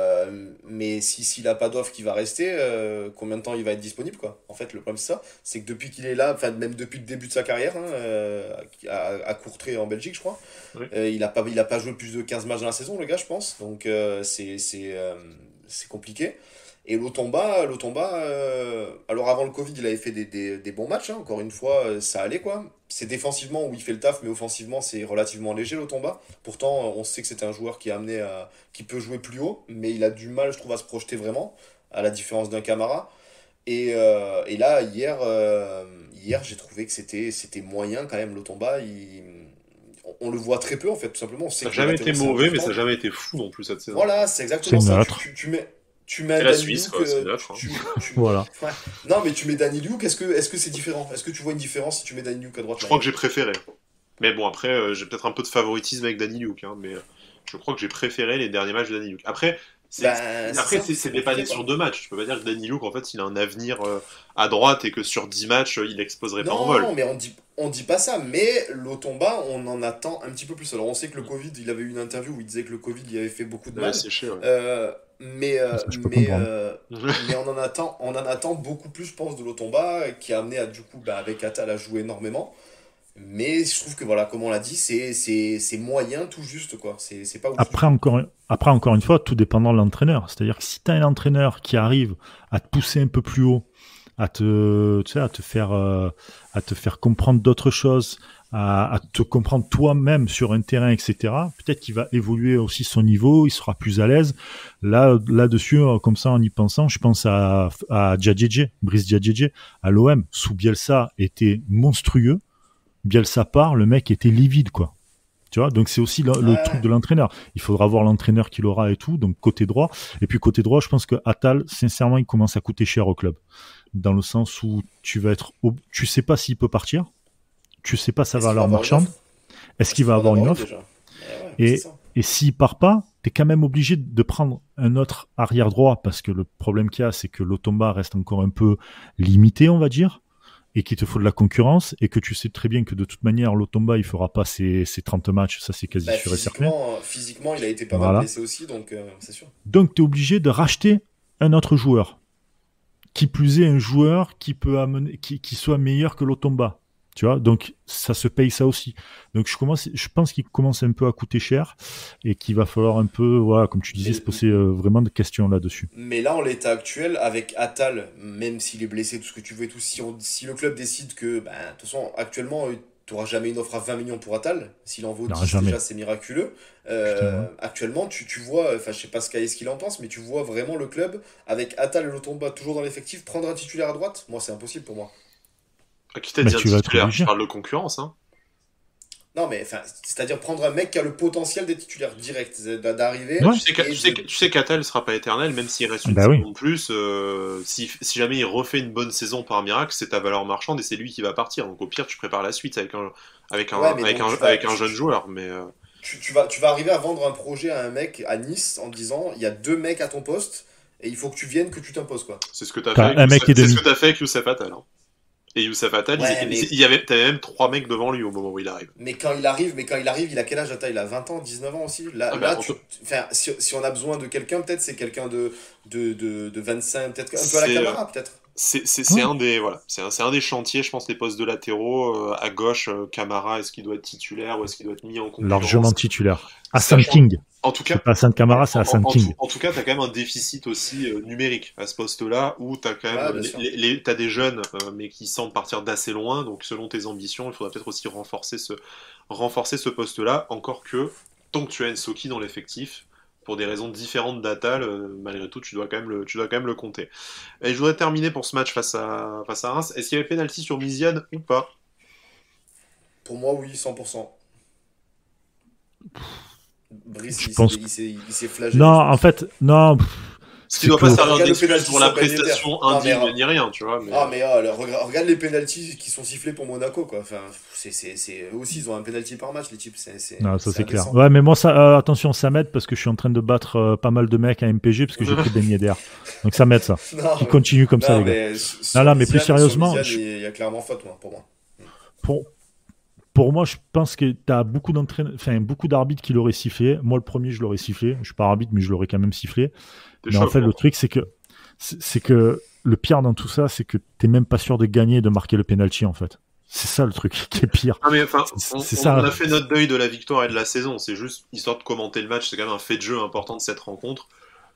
Mais s'il n'a pas d'offre qui va rester, combien de temps il va être disponible, quoi? En fait, le problème, c'est ça. C'est que depuis qu'il est là, enfin, même depuis le début de sa carrière, hein, à Courtrai en Belgique, je crois, Oui. il a pas joué plus de 15 matchs dans la saison, le gars, je pense. Donc, c'est compliqué. Et Lotomba, alors avant le Covid, il avait fait des bons matchs, hein. Encore une fois, ça allait, quoi. C'est défensivement où il fait le taf, mais offensivement, c'est relativement léger, Lotomba. Pourtant, on sait que c'est un joueur qui peut jouer plus haut, mais il a du mal, je trouve, à se projeter vraiment, à la différence d'un Camara. Et là, hier, j'ai trouvé que c'était moyen quand même, Lotomba. On le voit très peu, en fait, tout simplement. On sait Ça n'a que les jamais été latéraux, c'est mauvais, mais ça n'a important. jamais été fou non plus cette saison. Voilà, c'est C'est exactement ça. neutre. Tu mets C'est un la Danny Suisse, Luke, quoi, c'est neutre, hein. Voilà. ouais. Non, mais tu mets Danny Luke, est-ce que c'est différent? Est-ce que tu vois une différence si tu mets Danny Luke à droite Je là? crois que j'ai préféré. Mais bon, après, j'ai peut-être un peu de favoritisme avec Danny Luke, hein, mais je crois que j'ai préféré les derniers matchs de Danny Luke. Après, Ben, c'est ça, c'est c'est dépanné compliqué sur quoi. 2 matchs. Tu peux pas dire que Danny Luke, en fait, il a un avenir à droite et que sur 10 matchs, il exploserait pas en vol. Non, mais on dit pas ça, mais Lotomba, on en attend un petit peu plus. Alors, on sait que le Covid, il avait eu une interview où il disait que le Covid, il avait fait beaucoup de Ouais, mal. séché, ouais. Euh, mais, Ça, euh, je peux mais, comprendre. euh, mais on en attend beaucoup plus, je pense, de Lotomba, qui a amené à, du coup, bah, avec Atal à jouer énormément. Mais je trouve que, voilà, comme on l'a dit, c'est moyen tout juste, quoi. C'est pas ouf du Après tout. encore, Après, encore une fois, tout dépendant de l'entraîneur. C'est-à-dire que si tu as un entraîneur qui arrive à te pousser un peu plus haut, tu sais, à te faire comprendre d'autres choses, à te comprendre toi-même sur un terrain, etc. Peut-être qu'il va évoluer aussi son niveau, il sera plus à l'aise. Là-dessus, comme ça, en y pensant, je pense à Djadjedje, Brice Djadjedje, à l'OM, sous Bielsa, était monstrueux. Bielsa part, le mec était livide, quoi. Tu vois, donc c'est aussi le truc Ouais. de l'entraîneur. Il faudra voir l'entraîneur qu'il aura et tout, donc côté droit. Et puis côté droit, je pense que Attal, sincèrement, il commence à coûter cher au club. Dans le sens où tu sais pas s'il peut partir, tu sais pas sa Est-ce qu'il va valeur avoir une marchande, offre? est-ce Est-ce qu'il qu'il va va en avoir une avoir une offre, déjà? Ouais, c'est et, ça. et s'il part pas, t'es quand même obligé de prendre un autre arrière droit, parce que le problème qu'il y a, c'est que l'Otomba reste encore un peu limité, on va dire, et qu'il te faut de la concurrence, et que tu sais très bien que de toute manière, l'Otomba, il fera pas ses 30 matchs, ça c'est quasi Bah, sûr et certain. physiquement, il a été pas mal Voilà. blessé aussi, donc c'est sûr. Donc tu es obligé de racheter un autre joueur. Qui plus est, un joueur qui peut amener, qui soit meilleur que l'Otomba. Tu vois, donc ça se paye ça aussi. Donc je pense qu'il commence un peu à coûter cher et qu'il va falloir un peu, voilà, comme tu disais, Mais, se poser vraiment des questions là-dessus. mais là, en l'état actuel, avec Attal, même s'il est blessé, tout ce que tu veux et tout, si le club décide que, bah, de toute façon, actuellement, tu n'auras jamais une offre à 20 millions pour Attal. S'il en vaut Non, 10 déjà, jamais. c'est miraculeux. Putain, ouais. Actuellement, tu vois, enfin, je sais pas ce qu'il en pense, mais tu vois vraiment le club, avec Attal et Lotomba toujours dans l'effectif, prendre un titulaire à droite. Moi, c'est impossible pour moi. Qui t'a Mais dit un tu vas être titulaire? Tu obligé. parles de concurrence, hein. Non, mais enfin, c'est-à-dire prendre un mec qui a le potentiel des titulaires directs, Bah, Ouais. d'arriver et de. tu sais qu'Atal sera pas éternel, même s'il reste une Bah oui. saison de plus. Si jamais il refait une bonne saison par miracle, c'est ta valeur marchande et c'est lui qui va partir. Donc au pire, tu prépares la suite Ouais, mais donc avec un jeune joueur. Mais tu vas arriver à vendre un projet à un mec à Nice en disant il y a 2 mecs à ton poste et il faut que tu viennes, que tu t'imposes quoi. C'est ce que t'as fait T'as avec un mec et C'est ce demi. que t'as fait avec Youssef Attal. Hein. Et Youssef Attal, Ouais, t'avais même 3 mecs devant lui au moment où il arrive. mais quand il arrive, il a quel âge Atta? Il a 20 ans, 19 ans aussi. Là, Ah là bah, enfin, si on a besoin de quelqu'un, peut-être c'est quelqu'un de 25, peut-être un peu à la c'est Camara, peut-être. Ouais. un des voilà, c'est un des chantiers, je pense, les postes de latéraux à gauche. Camara, est-ce qu'il doit être titulaire ou est-ce qu'il doit être mis en Largement concurrence? titulaire. Hassan Sachant, King. en tout C'est cas, pas Hassan Kamara, c'est Hassan King. en tout cas, t'as quand même un déficit aussi numérique à ce poste-là, où t'as quand même Ouais, bien sûr. t'as des jeunes, mais qui semblent partir d'assez loin. Donc, selon tes ambitions, il faudra peut-être aussi renforcer ce poste-là. Encore que, tant que tu as Nsoki dans l'effectif, pour des raisons différentes d'Atal, malgré tout, tu dois quand même le compter. Et je voudrais terminer pour ce match face à Reims. Est-ce qu'il y avait pénalty sur Misiane ou pas? Pour moi, oui, 100%. Brice, Je il s'est pense. il s'est- il s'est Non, flagellé, je en pense. fait, non. Ce qui C'est doit que. pas servir Regarde le d'excuse penalty pour la sur Ben Yedder. prestation Non, mais, indigne ni rien, tu vois. Mais, regarde les penalties qui sont sifflés pour Monaco, quoi. Enfin, eux aussi, ils ont un penalty par match, les types. Non, ça C'est c'est clair. indécent. Ouais, mais moi, ça, attention, ça m'aide parce que je suis en train de battre pas mal de mecs à MPG parce que j'ai pris Ben Yedder. Donc ça m'aide, ça. Non, Qui continue comme ça, non, les gars. mais Non, sur là, mais plus Misiane, sérieusement, il y a clairement faute, moi, pour moi. pour, pour moi, je pense que tu as beaucoup d'arbitres qui l'auraient sifflé. Moi, le premier, je l'aurais sifflé. Je suis pas arbitre, mais je l'aurais quand même sifflé. t'es Mais en chaud, fait, le quoi. truc, c'est que le pire dans tout ça, c'est que t'es même pas sûr de gagner et de marquer le penalty, en fait. C'est ça le truc qui est pire. Ah mais enfin, C'est on ça. a fait notre deuil de la victoire et de la saison. C'est juste histoire de commenter le match. C'est quand même un fait de jeu important de cette rencontre.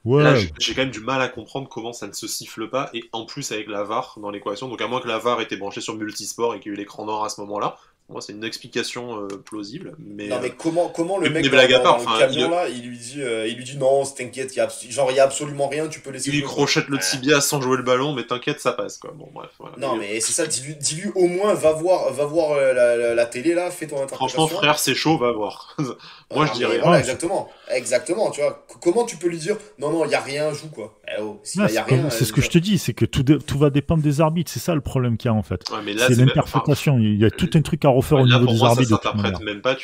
Là, Ouais. j'ai quand même du mal à comprendre comment ça ne se siffle pas. Et en plus avec la VAR dans l'équation. Donc à moins que la VAR était branchée sur multisport et qu'il y ait eu l'écran noir à ce moment-là. Moi, c'est une explication plausible. Non, mais comment le Mais mec blague à part, dans le enfin, camion, là, il lui dit non, t'inquiète, genre, il y a absolument rien, tu peux laisser il lui jouer, quoi. crochette le tibia sans jouer le ballon, mais t'inquiète, ça passe quoi. Bon bref. Voilà. Non, mais c'est ça, dis-lui au moins, va voir la télé, là, fais ton Franchement, interprétation. frère, c'est chaud, va voir. Moi, je Non, dis mais rien. voilà, Ouais, exactement. Exactement, tu vois. Comment tu peux lui dire, non, non, il n'y a rien, joue, quoi. Eh oh, s'il ouais, y a rien, c'est ce que je te dis, c'est que tout va dépendre des arbitres. C'est ça le problème qu'il y a, en fait. Ouais, mais là, C'est enfin, l'interprétation. Il y a tout un truc à refaire ouais, au là, niveau pour des moi, ça arbitres, de toute s'interprète manière. même pas.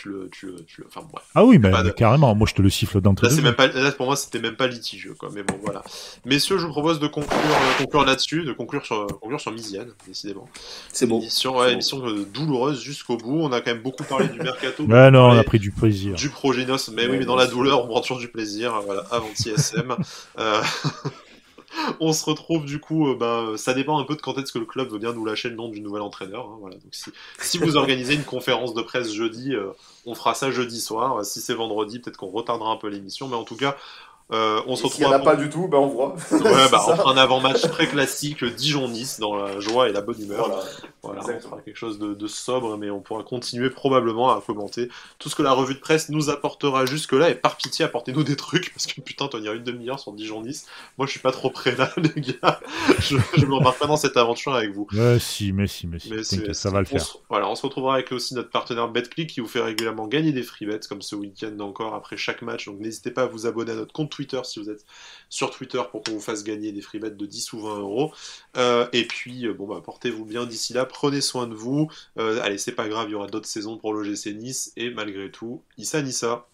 Enfin, bref. Ah oui, Y a pas mais de- carrément, moi je te le siffle d'entrée Là, de c'est jeu. même pas, là, pour moi, c'était même pas litigieux, quoi. Mais bon, voilà. Messieurs, je vous propose de conclure là-dessus, de conclure sur Misiane, décidément. c'est beau. Émission, C'est ouais, beau. émission douloureuse jusqu'au bout. On a quand même beaucoup parlé du mercato, Ouais, beaucoup non, on a parlé pris du plaisir. du projet NOS. Mais oui, Mais mais dans bien la sûr. douleur, on prend toujours du plaisir. Voilà, avant SM. Euh, On se retrouve du coup, ça dépend un peu de quand est-ce que le club veut bien nous lâcher le nom du nouvel entraîneur. Hein, voilà. Donc si vous organisez une conférence de presse jeudi, on fera ça jeudi soir. Si c'est vendredi, peut-être qu'on retardera un peu l'émission. Mais en tout cas, on se Et s'il retrouve n'y en a pas du tout, ben on voit. ouais, C'est on ça. fera un avant-match très classique Dijon-Nice dans la joie et la bonne humeur. Voilà. Voilà, on Exactement. fera quelque chose de sobre, mais on pourra continuer probablement à commenter tout ce que la revue de presse nous apportera jusque-là. Et par pitié, apportez-nous des trucs, parce que putain, tenir une demi-heure sur Dijon-Nice, moi je suis pas trop prêt là, les gars. Je m'embarque pas dans cette aventure avec vous. Ouais, si. Mais T'inquiète, ça va le faire. voilà, on se retrouvera avec aussi notre partenaire BetClick qui vous fait régulièrement gagner des free bets, comme ce week-end encore après chaque match. Donc n'hésitez pas à vous abonner à notre compte Twitter si vous êtes sur Twitter pour qu'on vous fasse gagner des free bets de 10 ou 20 euros. Et puis, portez-vous bien d'ici là, prenez soin de vous. Allez, c'est pas grave, il y aura d'autres saisons pour l'OGC Nice. Et malgré tout, Issa Nissa.